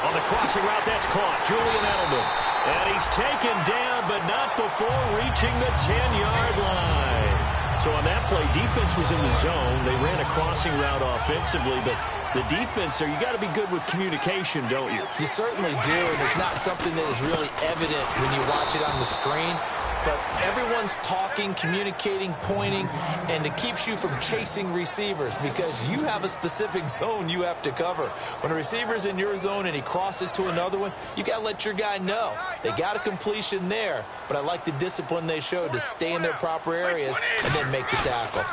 [SPEAKER 2] On the crossing route, that's caught. Julian Edelman. And he's taken down, but not before reaching the 10-yard line. So on that play, defense was in the zone. They ran a crossing route offensively, but the defense there, you got to be good with communication, don't you?
[SPEAKER 3] You certainly do, and it's not something that is really evident when you watch it on the screen. but everyone's talking, communicating, pointing, and it keeps you from chasing receivers because you have a specific zone you have to cover. When a receiver's in your zone and he crosses to another one, you got to let your guy know. They got a completion there, but I like the discipline they showed to stay in their proper areas and then make the tackle.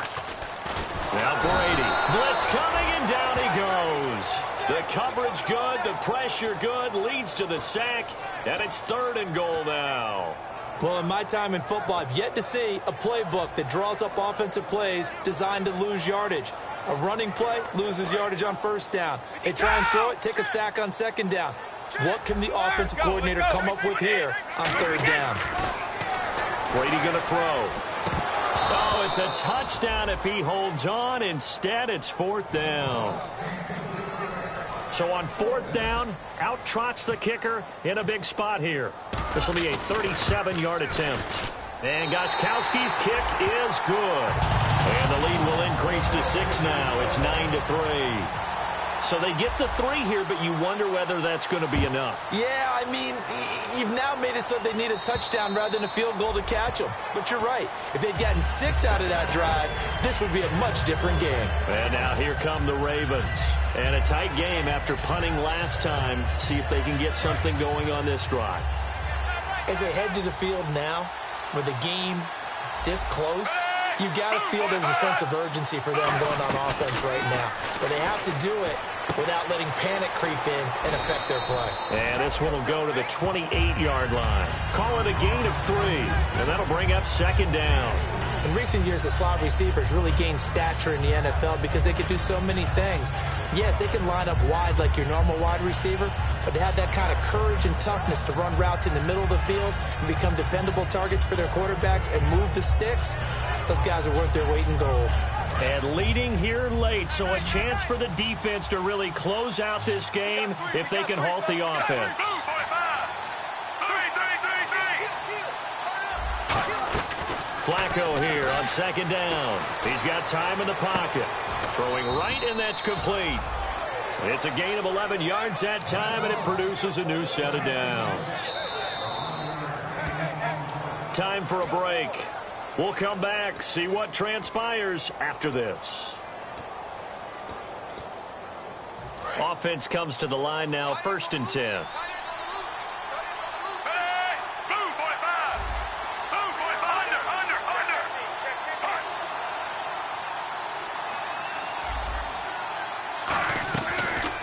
[SPEAKER 2] Now Brady, blitz coming, and down he goes. The coverage good, the pressure good, leads to the sack, and it's 3rd and goal now.
[SPEAKER 3] Well, in my time in football, I've yet to see a playbook that draws up offensive plays designed to lose yardage. A running play loses yardage on 1st down. They try and throw it, take a sack on 2nd down. What can the offensive coordinator come up with here on 3rd down?
[SPEAKER 2] Brady going to throw. Oh, it's a touchdown if he holds on. Instead, it's 4th down. So on 4th down, out trots the kicker in a big spot here. This will be a 37-yard attempt. And Gostkowski's kick is good. And the lead will increase to 6 now. It's 9-3. So they get the 3 here, but you wonder whether that's going to be enough.
[SPEAKER 3] Yeah, I mean, you've now made it so they need a touchdown rather than a field goal to catch them. But you're right. If they'd gotten 6 out of that drive, this would be a much different game.
[SPEAKER 2] And now here come the Ravens. And a tight game after punting last time. See if they can get something going on this drive.
[SPEAKER 3] As they head to the field now, with the game this close, you've got to feel there's a sense of urgency for them going on offense right now. But they have to do it without letting panic creep in and affect their play.
[SPEAKER 2] And this one will go to the 28-yard line. Call it a gain of 3, and that'll bring up 2nd down.
[SPEAKER 3] In recent years, the slot receivers really gained stature in the NFL because they could do so many things. Yes, they can line up wide like your normal wide receiver, but to have that kind of courage and toughness to run routes in the middle of the field and become dependable targets for their quarterbacks and move the sticks, those guys are worth their weight in gold.
[SPEAKER 2] And leading here late, so a chance for the defense to really close out this game if they can halt the offense. Flacco here on 2nd down. He's got time in the pocket. Throwing right, and that's complete. It's a gain of 11 yards that time, and it produces a new set of downs. Time for a break. We'll come back, see what transpires after this. Offense comes to the line now, 1st and 10.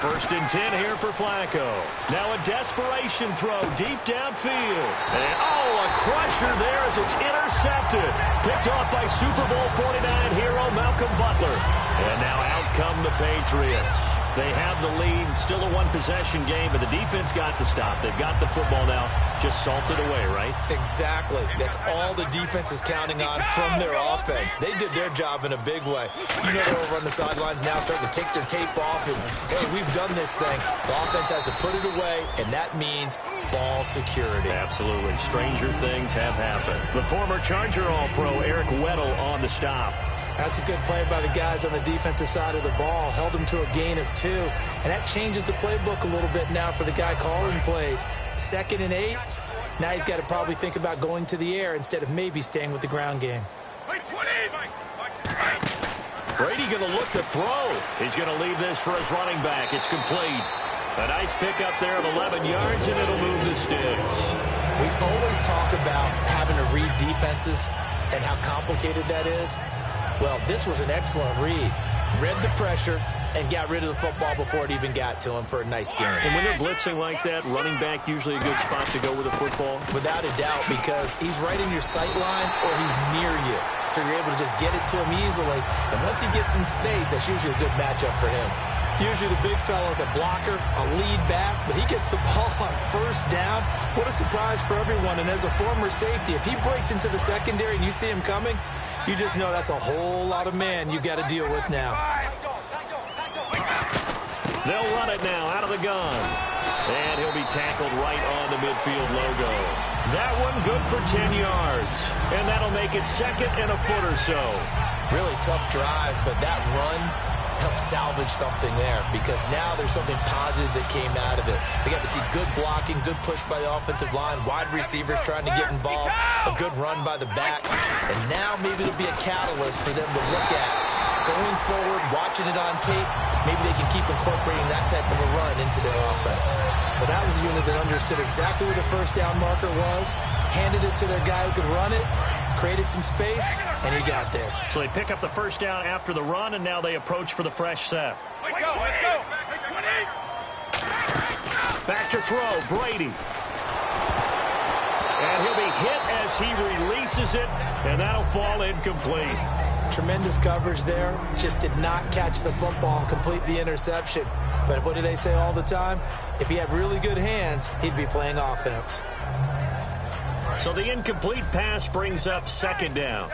[SPEAKER 2] First and 10 here for Flacco. Now a desperation throw deep downfield. And, oh, a crusher there as it's intercepted. Picked off by Super Bowl 49 hero Malcolm Butler. And now out come the Patriots. They have the lead. Still a one-possession game, but the defense got to stop. They've got the football now. Just salted away, right?
[SPEAKER 3] Exactly. That's all the defense is counting on from their offense. They did their job in a big way. You know they're over on the sidelines now starting to take their tape off and, hey, we've done this thing. The offense has to put it away, and that means ball security.
[SPEAKER 2] Absolutely. Stranger things have happened. The former Charger All-Pro Eric Weddle on the stop.
[SPEAKER 3] That's a good play by the guys on the defensive side of the ball. Held them to a gain of 2. And that changes the playbook a little bit now for the guy calling plays. 2nd and 8. Now he's got to probably think about going to the air instead of maybe staying with the ground game.
[SPEAKER 2] Brady going to look to throw. He's going to leave this for his running back. It's complete. A nice pickup there of 11 yards, and it'll move the sticks.
[SPEAKER 3] We always talk about having to read defenses and how complicated that is. Well, this was an excellent read. Read the pressure and got rid of the football before it even got to him for a nice game.
[SPEAKER 2] And when they're blitzing like that, running back usually a good spot to go with the football?
[SPEAKER 3] Without a doubt, because he's right in your sight line or he's near you. So you're able to just get it to him easily. And once he gets in space, that's usually a good matchup for him. Usually the big fella's a blocker, a lead back, but he gets the ball on 1st down. What a surprise for everyone. And as a former safety, if he breaks into the secondary and you see him coming, you just know that's a whole lot of man you got to deal with now.
[SPEAKER 2] They'll run it now out of the gun. And he'll be tackled right on the midfield logo. That one good for 10 yards. And that'll make it 2nd and a foot or so.
[SPEAKER 3] Really tough drive, but that run help salvage something there, because now there's something positive that came out of it. They got to see good blocking, good push by the offensive line, wide receivers trying to get involved, a good run by the back, and now maybe it'll be a catalyst for them to look at going forward, watching it on tape. Maybe they can keep incorporating that type of a run into their offense.
[SPEAKER 4] Well, that was a unit that understood exactly where the first down marker was, handed it to their guy who could run it, created some space, and he got there.
[SPEAKER 2] So they pick up the first down after the run, and now they approach for the fresh set.
[SPEAKER 5] Let's go.
[SPEAKER 2] Back to throw, Brady. And he'll be hit as he releases it, and that'll fall incomplete.
[SPEAKER 4] Tremendous coverage there. Just did not catch the football and complete the interception. But what do they say all the time? If he had really good hands, he'd be playing offense.
[SPEAKER 2] So the incomplete pass brings up second down.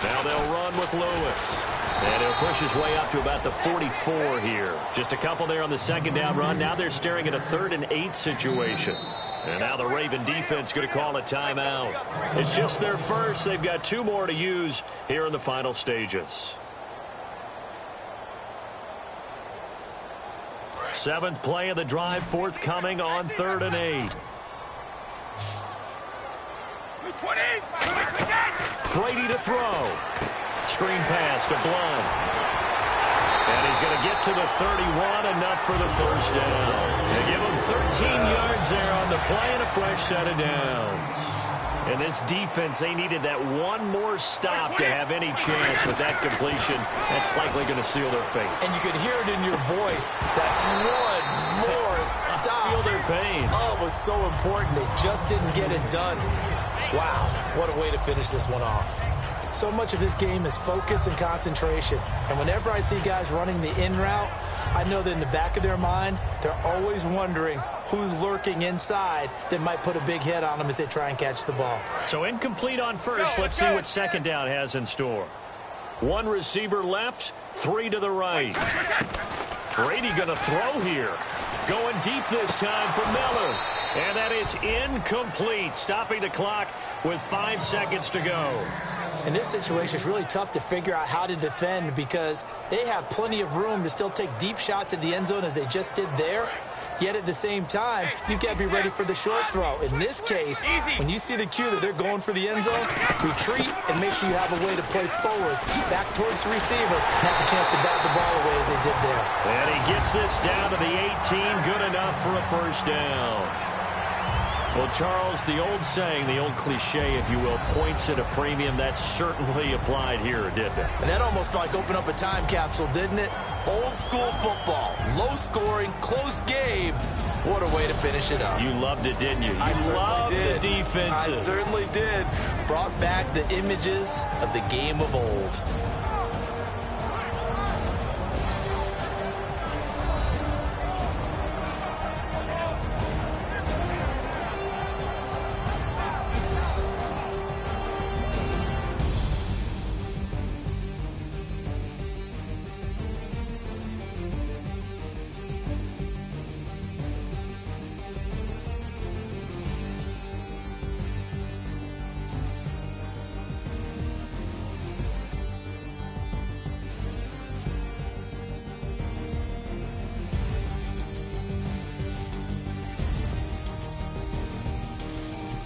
[SPEAKER 2] Now they'll run with Lewis. And he'll push his way up to about the 44 here. Just a couple there on the second down run. Now they're staring at a 3rd and 8 situation. And now the Raven defense going to call a timeout. It's just their first. They've got 2 more to use here in the final stages. 7th play of the drive forthcoming on 3rd and 8. Brady to throw. Screen pass to Blunt. And he's going to get to the 31, enough for the first down. They give him 13 yards there on the play and a fresh set of downs. And this defense, they needed that one more stop to have any chance. With that completion, that's likely going to seal their fate.
[SPEAKER 3] And you could hear it in your voice, that one more stop.
[SPEAKER 2] Feel their pain.
[SPEAKER 3] Oh, it was so important. They just didn't get it done. Wow, what a way to finish this one off.
[SPEAKER 4] So much of this game is focus and concentration. And whenever I see guys running the in route, I know that in the back of their mind, they're always wondering who's lurking inside that might put a big hit on them as they try and catch the ball.
[SPEAKER 2] So incomplete on first. Let's see what second down has in store. 1 receiver left, 3 to the right. Brady going to throw here. Going deep this time for Miller. And that is incomplete, stopping the clock with 5 seconds to go.
[SPEAKER 4] In this situation, it's really tough to figure out how to defend because they have plenty of room to still take deep shots at the end zone as they just did there. Yet at the same time, you've got to be ready for the short throw. In this case, when you see the cue that they're going for the end zone, retreat and make sure you have a way to play forward, back towards the receiver, and have a chance to bat the ball away as they did there.
[SPEAKER 2] And he gets this down to the 18, good enough for a first down. Well, Charles, the old saying, the old cliche, if you will, points at a premium, that certainly applied here, didn't it?
[SPEAKER 3] And that almost like opened up a time capsule, didn't it? Old school football, low scoring, close game. What a way to finish it up.
[SPEAKER 2] You loved it, didn't you? You
[SPEAKER 3] loved
[SPEAKER 2] the defensive.
[SPEAKER 3] I certainly did. Brought back the images of the game of old.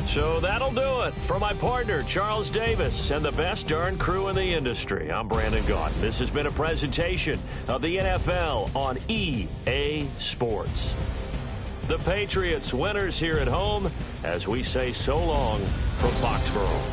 [SPEAKER 2] So that'll do it. For my partner, Charles Davis, and the best darn crew in the industry, I'm Brandon Gaunt. This has been a presentation of the NFL on EA Sports. The Patriots winners here at home as we say so long from Foxborough.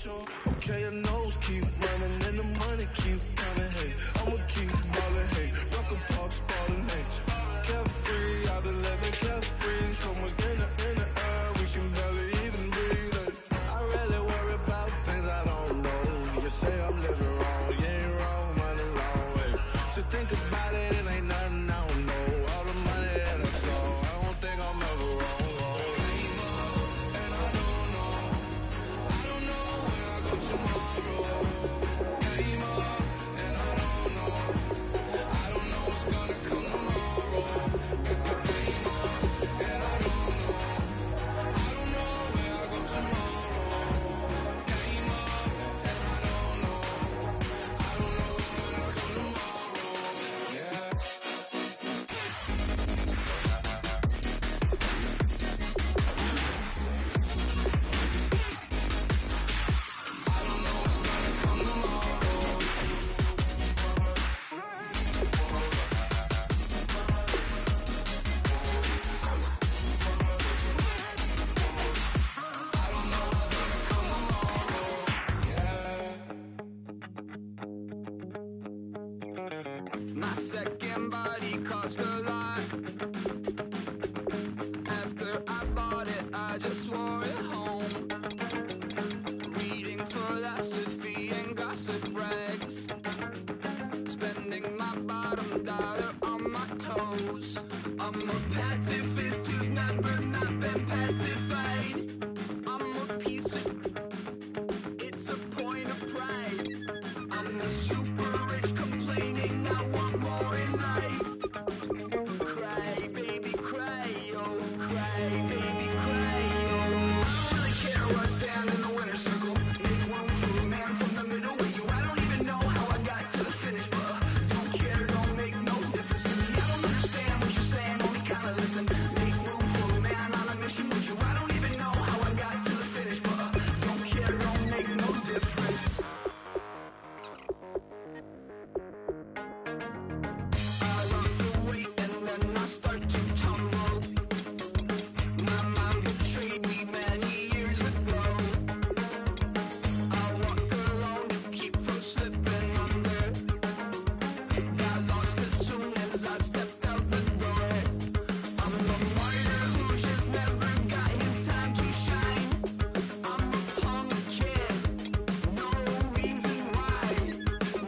[SPEAKER 5] Okay, your nose keep running and the money keep coming. Hey, I'ma keep ballin'. Hey, rock a park, spallin'. Hey, carefree, I've been living carefree. So much in the air, we can barely even breathe. Hey, I really worry about things I don't know. You say I'm living wrong, you ain't wrong, man, a long way. So think about it, it ain't nothing I don't know. All the money that I saw, I don't think I'm ever wrong.
[SPEAKER 6] My second body cost a lot. After I bought it, I just wore it home. Reading philosophy and gossip rags. Spending my bottom dollar on my toes. I'm a pacifist who's never not been pacified. I'm a piece of... It's a point of pride. I'm the super rich complaining I want more in life. Cry, baby, cry, oh, cry, baby, cry, oh. I don't really care where I stand in the winner's circle. Make room for a man from the middle with you. I don't even know how I got to the finish, but don't care, don't make no difference to me. I don't understand what you're saying, only kinda listen. Make room for a man on a mission with you. I don't even know how I got to the finish, but don't care, don't make no difference. I lost the weight and then I start to tumble. My mom betrayed me many years ago. I walk alone to keep from slipping under. Got lost as soon as I stepped out the door. I'm the martyr who just never got his time to shine. I'm a punk kid, no reason why.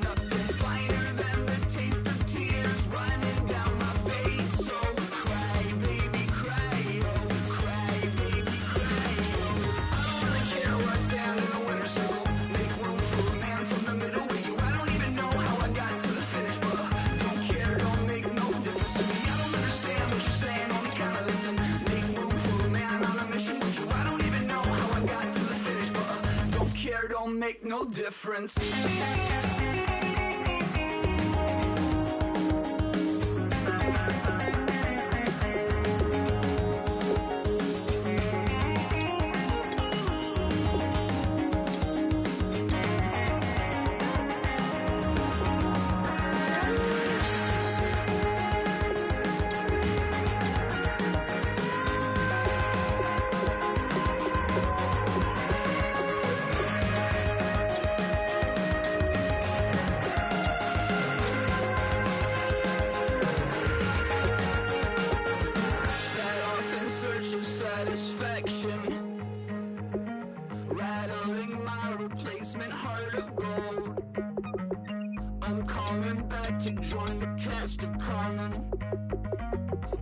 [SPEAKER 6] Nothing finer than the taste of tears running down my face. So cry, baby, cry, oh, cry, baby, cry, oh. I don't really care where I stand in the winner's circle. Make room for a man from the middle with you. I don't even know how I got to the finish, but don't care, don't make no difference to me. I don't understand what you're saying, only kinda listen. Make room for a man on a mission with you. I don't even know how I got to the finish, but don't care, don't make no difference. Set off in search of satisfaction, rattling my replacement heart of gold. I'm coming back to join the cast of Carmen.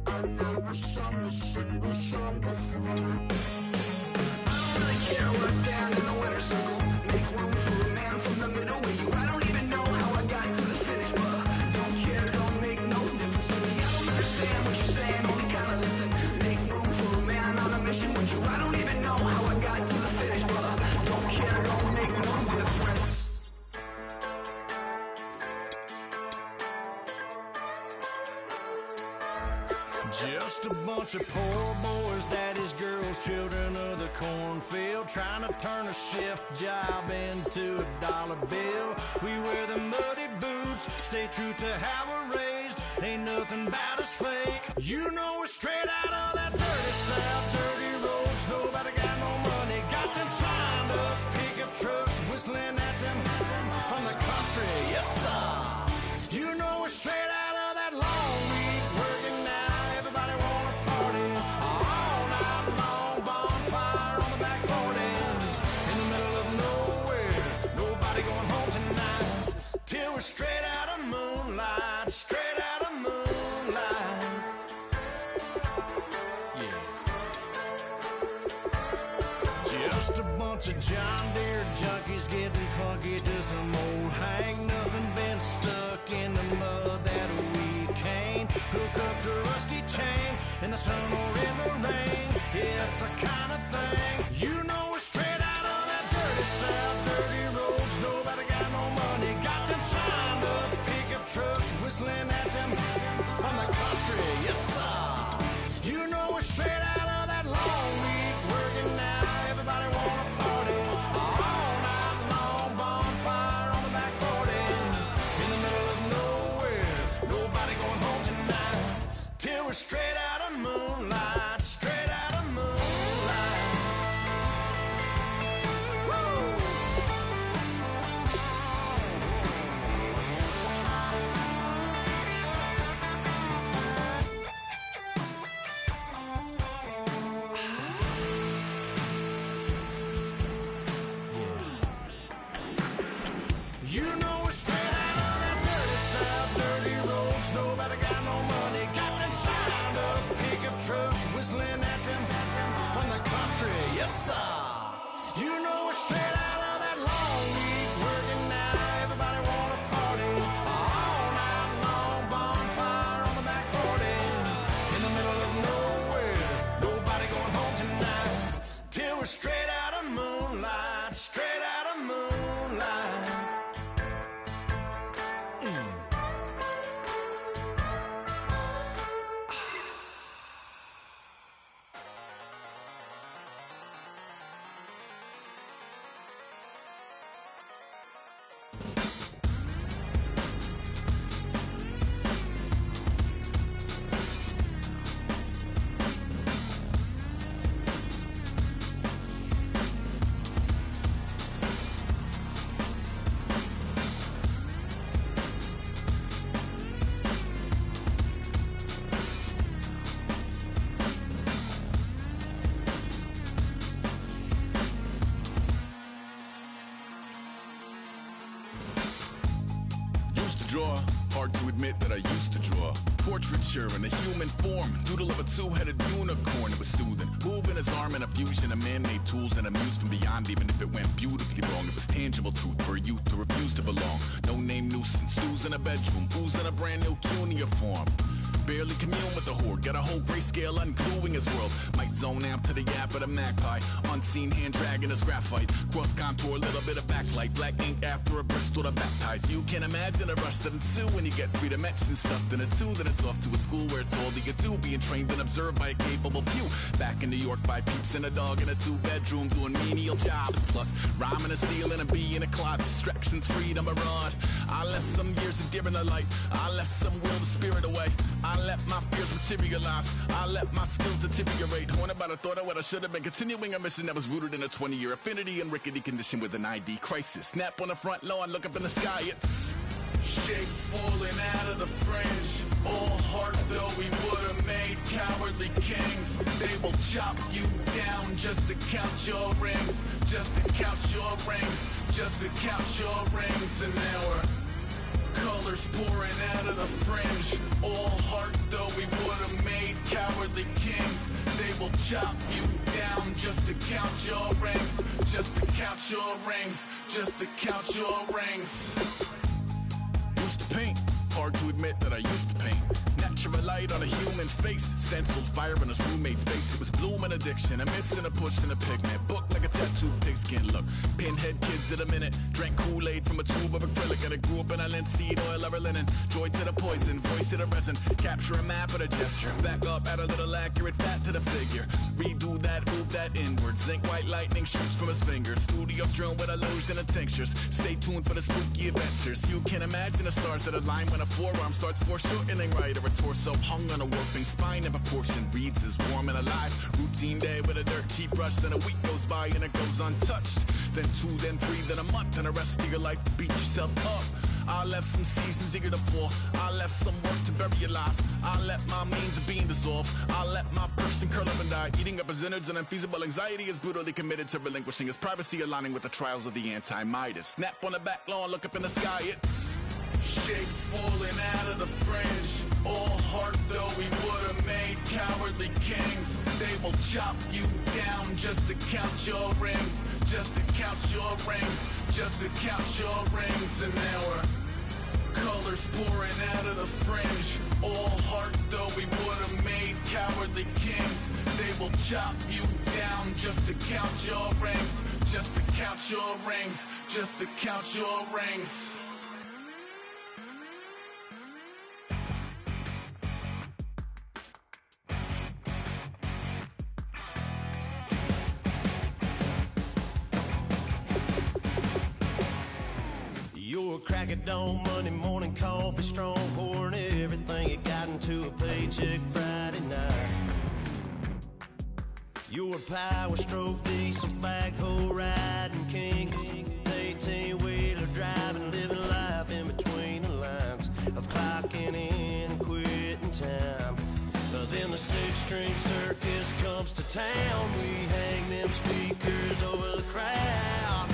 [SPEAKER 6] I never sung a single song before. I don't really care where I stand in the winner's circle. Make room for a man from the middle with you. I don't even know how I got to the finish, but don't care, don't make no difference to me. I don't understand what you're saying, only kinda listen. Make room for a man on a mission with you. I don't even know how I got to the finish, but don't care, don't make no difference.
[SPEAKER 7] Just a bunch of poor boys, daddy's girls, children of the cornfield, trying to turn a shift job into a dollar bill. We wear the muddy boots, stay true to how we're raised. Ain't nothing about us fake. You know we're straight out of that dirty south, dirty roads. Nobody got no money, got them signed up pickup trucks. whistling at them from the country. Yes, sir. You know we're straight out of that long week working now. Everybody wanna party all night long. Bonfire on the back 40 in the middle of nowhere. Nobody going home tonight till we're straight out of moonlight. Straight out of moonlight. Yeah. Just a bunch of John Deere junkies getting funky to some old hang. Nothing been stuck in the mud that we can't hook up to a rusty chain in the sun or in the rain. It's the kind of thing, you know we're straight out of that dirty south, dirty roads. Nobody got no money, got them signed up pickup trucks whistling at them from the country. Yes, sir. You know we're straight out of that long week working now. Everybody wanna party all night long. Bonfire on the back 40 in the middle of nowhere. Nobody going home tonight till we're straight out of moonlight. Straight out of moonlight. Woo! You know we're straight out of that dirty south, dirty roads. Nobody got no money, got them signed up pickup trucks whistling at them from the country. Yes, sir. You know we're straight out of that long week working now. Everybody wanna party all night long. Bonfire on the back 40 in the middle of nowhere. Nobody going home tonight till we're straight out of moonlight. Straight out of moonlight.
[SPEAKER 8] Draw. Hard to admit that I used to draw. Portraiture in a human form. Doodle of a two-headed unicorn. It was soothing. Moving his arm in a fusion of man-made tools and a muse from beyond. Even if it went beautifully wrong, it was tangible truth for a youth to refuse to belong. No name nuisance. Who's in a bedroom? Who's in a brand new cuneiform? Barely commune with the horde. Got a whole grayscale ungluing his world. Might zone out to the yap of the magpie. Unseen hand dragging his graphite. Cross contour, little bit of backlight. Black ink after a Bristol to baptize. You can imagine a rush that ensue when you get three dimensions stuffed in a two. Then it's off to a school where it's all you get to. Being trained and observed by a capable few. Back in New York by peeps and a dog in a two-bedroom doing menial jobs. Plus rhyming and stealing and being a clod. Distractions, freedom, a rod. I left some years of deer in the light. I left some will the spirit away. I let my fears materialize. I let my skills deteriorate. Haunted by the thought of what I should have been. Continuing a mission that was rooted in a 20-year affinity and rickety condition with an ID crisis. Snap on the front lawn, look up in the sky. It's shapes falling out of the fringe. All heart though we would have made cowardly kings. They will chop you down just to count your rings. Just to count your rings. Just to count your rings. And now we're colors pouring out of the fringe. All heart though we would have made cowardly kings. They will chop you down just to count your rings. Just to count your rings. Just to count your rings. Used to paint. Hard to admit that I used to paint. Natural light on a human face. Stenciled fire in his roommate's face. It was bloom and addiction. A miss and a push and a pigment. Book like a tattooed pigskin look. Pinhead kids at a minute. Drank Kool-Aid from a tube of acrylic. And I grew up in a linseed oil or a linen. Joy to the poison. Voice to the resin. Capture a map of a gesture. Back up, add a little accurate fat to the figure. Redo that, move that inward. Zinc white lightning shoots from his fingers. Studio strewn with illusion and tinctures. Stay tuned for the spooky adventures. You can imagine the stars that align when a forearm starts foreshortening right. Or a torso hung on a warping spine in proportion. Reads as warm and alive. Routine day with a dirt cheap brush. Then a week goes by and it goes untouched. Then 2, then 3, then a month, and the rest of your life to beat yourself up. I left some seasons eager to fall. I left some work to bury your life. I let my means of being dissolve. I let my person curl up and die. Eating up his innards and unfeasible anxiety is brutally committed to relinquishing his privacy, aligning with the trials of the anti-Midas. Snap on the back lawn, look up in the sky, it's shapes falling out of the fringe. All heart though we would've made cowardly kings. They will chop you down just to count your rings. Just to count your rings. Just to count your rings. And now we're colors pouring out of the fringe. All heart though we would've made cowardly kings. They will chop you down just to count your rings. Just to count your rings. Just to count your rings.
[SPEAKER 7] You're a crack at dawn, Monday morning coffee, strong, pouring everything you got into a paycheck Friday night. You're a power stroke, diesel backhoe riding king, 18-wheeler driving, living life in between the lines of clocking in and quitting time. Then the 6-string circus comes to town. We hang them speakers over the crowd.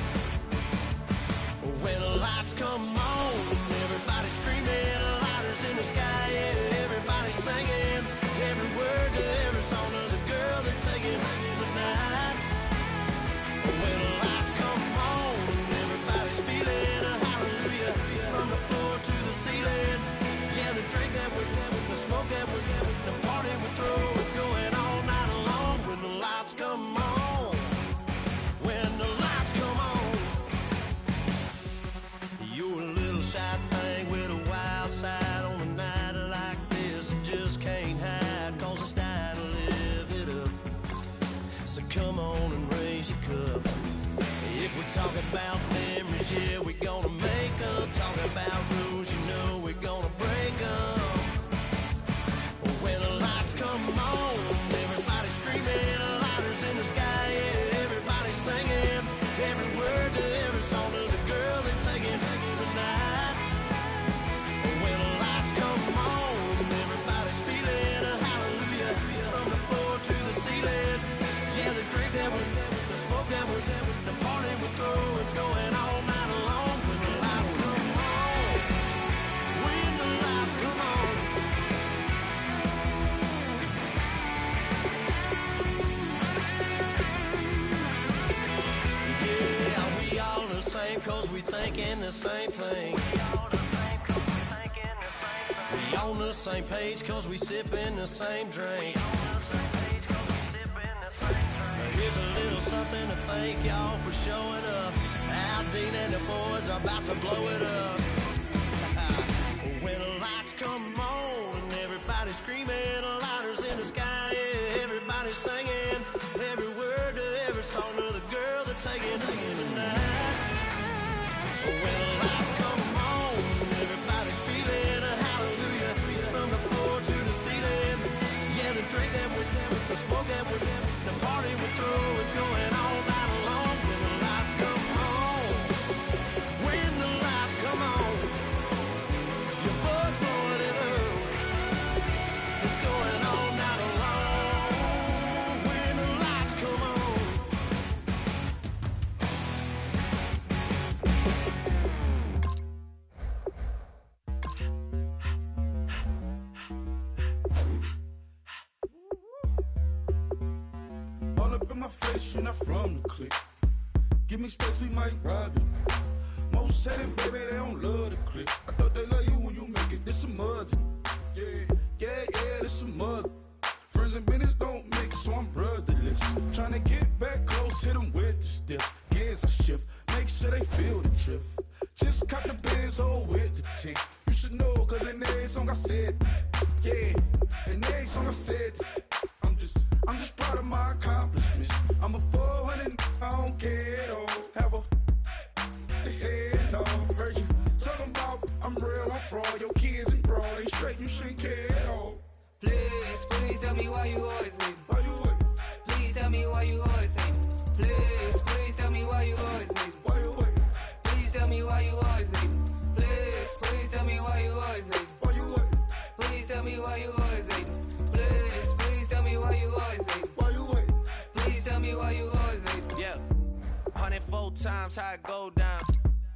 [SPEAKER 7] When the lights come on, everybody screaming, lighters in the sky, yeah, everybody singing every word to every song of the girl that's singing tonight. When the lights come on, everybody's feeling a hallelujah from the floor to the ceiling. Yeah, the drink that we're having, the smoke that we're having, the party we throw, it's going all night long. When the lights come on, when the lights come on. You're a little shy thing with a wild side on a night like this. You just can't hide, cause it's time to live it up. So come on and raise your cup. If we're talking about memories, yeah, we're gonna make them. Talking about rules, you know we're gonna break them. When the lights come on, everybody's screaming, lighters in the sky, yeah, everybody's singing every word to every song of the girl that's singing tonight. When the lights come on, everybody's feeling a hallelujah from the floor to the ceiling. Yeah, the drink that we're having, the smoke that we're having, the party we throw, it's going all night long. When the lights come on, when the lights come on. Yeah, we all the same cause we thinking the same thing. We on the same page cause we sipping the same drink. Here's a little something to thank y'all for showing up. Al Dean and the boys are about to blow it up. When the lights come on and everybody's screaming, lighters in the sky, yeah, everybody's singing every word to every song of the girl that's singing tonight. When the lights come on, everybody's feeling a hallelujah from the floor to the ceiling. Yeah, the drink that we're having, the smoke that we're having, the party we throw, it's going all night long. When the lights come on, when the lights come on, your buzz blowing it up, it's going all night long. When the lights come on.
[SPEAKER 5] All up in my face, you're not from the clique. Give me space, we might ride it. Most said it, baby, they don't love the clique. I thought they love you when you make it. This some mud. Yeah, this some mud. Friends and business don't mix, so I'm brotherless. Trying to get back close, hit them with the stiff. Gears I shift, make sure they feel the drift. Just cop the Benz, oh, with the tick. You should know, cause in every song I said, yeah, in every song I said, I'm just proud of my accomplishments. I'm a 400, I don't care at all. Have a head, no. Heard you talking about I'm real, I'm fraud. Your kids and broad ain't straight, you shouldn't care at all.
[SPEAKER 6] you always leave? Why you wait? Please tell me why you always leave. Please tell me why you always leave. Why you wait? Please tell me why you always leave. Please tell me why you always leave. Why you wait? Please tell me why you always leave. Please tell me why you always leave. Why you wait? Please tell me why you always leave.
[SPEAKER 9] Yeah, 104 times how it go down.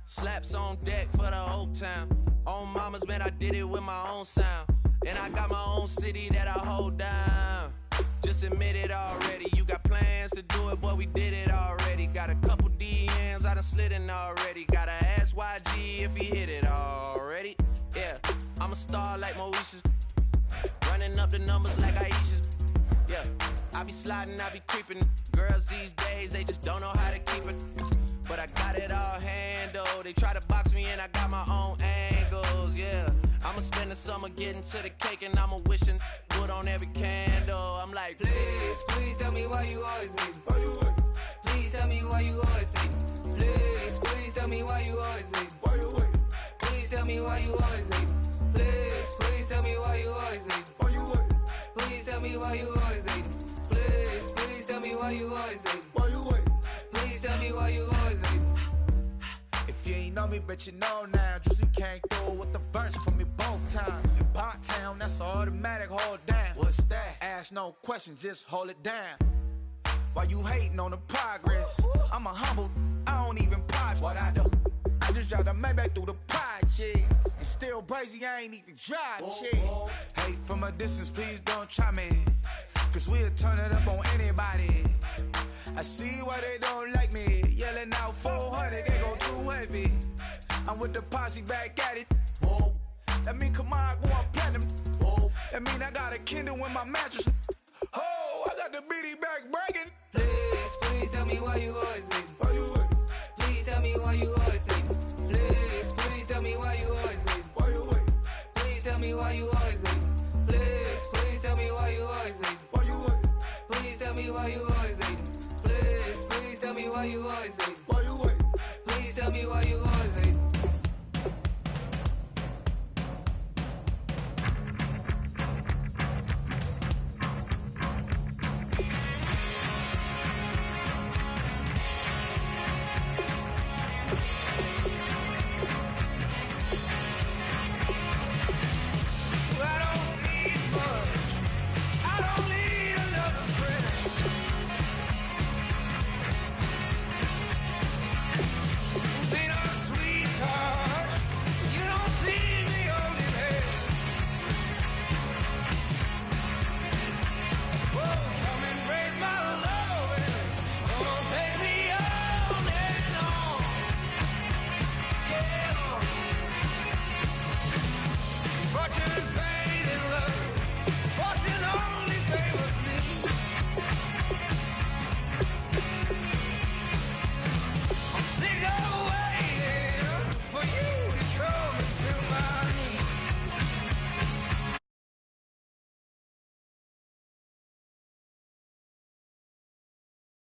[SPEAKER 9] Slaps on deck for the whole town. On mamas, man, I did it with my own sound. And I got my own city that I hold down. Just admit it already. You got plans to do it, boy, we did it already. Got a couple DMs, I done slid in already. Gotta ask YG if he hit it already. Yeah, I'm a star like Moesha's. Running up the numbers like Aisha's. Yeah, I be sliding, I be creeping. Girls these days, they just don't know how to keep it. But I got it all handled. They try to box me in, I got my own angles, yeah. I'ma spend the summer getting to the cake and I'ma wishing wood on every candle. I'm like,
[SPEAKER 6] please tell me why you always leave. Why you wait? Please tell me why you always leave. Please tell me why you always leave. Why you wait? Please tell me why you always leave. Please tell me why you always leave. Why you wait? Please tell me why you always leave. Please tell me why you always leave. Why you wait? Please tell me why you always leave.
[SPEAKER 10] If you ain't know me, but you know now. Juicy came through with the verse for me both times. In Bot Town, that's automatic, hold down. What's that? Ask no question, just hold it down. Why you hating on the progress? I'm a humble, I don't even pride what I do. I just drive the Maybach through the project. And still crazy, I ain't even drive shit. Hate from a distance, please don't try me. Cause we'll turn it up on anybody. I see why they don't like me. Yelling out 400, they go too heavy. I'm with the posse back at it. Whoa. That mean come on, go on platinum. Whoa. That mean I got a Kindle in my mattress. Oh, I got the BD back bragging.
[SPEAKER 6] Please tell me why you always leave. Why you wait? Please tell me why you always leave. Please tell me why you always leave. Why you wait? Please tell me why you always leave. Please tell me why you always leave. Why you wait? Please tell me why you always leave. Please tell me why you always leave. Why you wait? Please tell me why you always leave.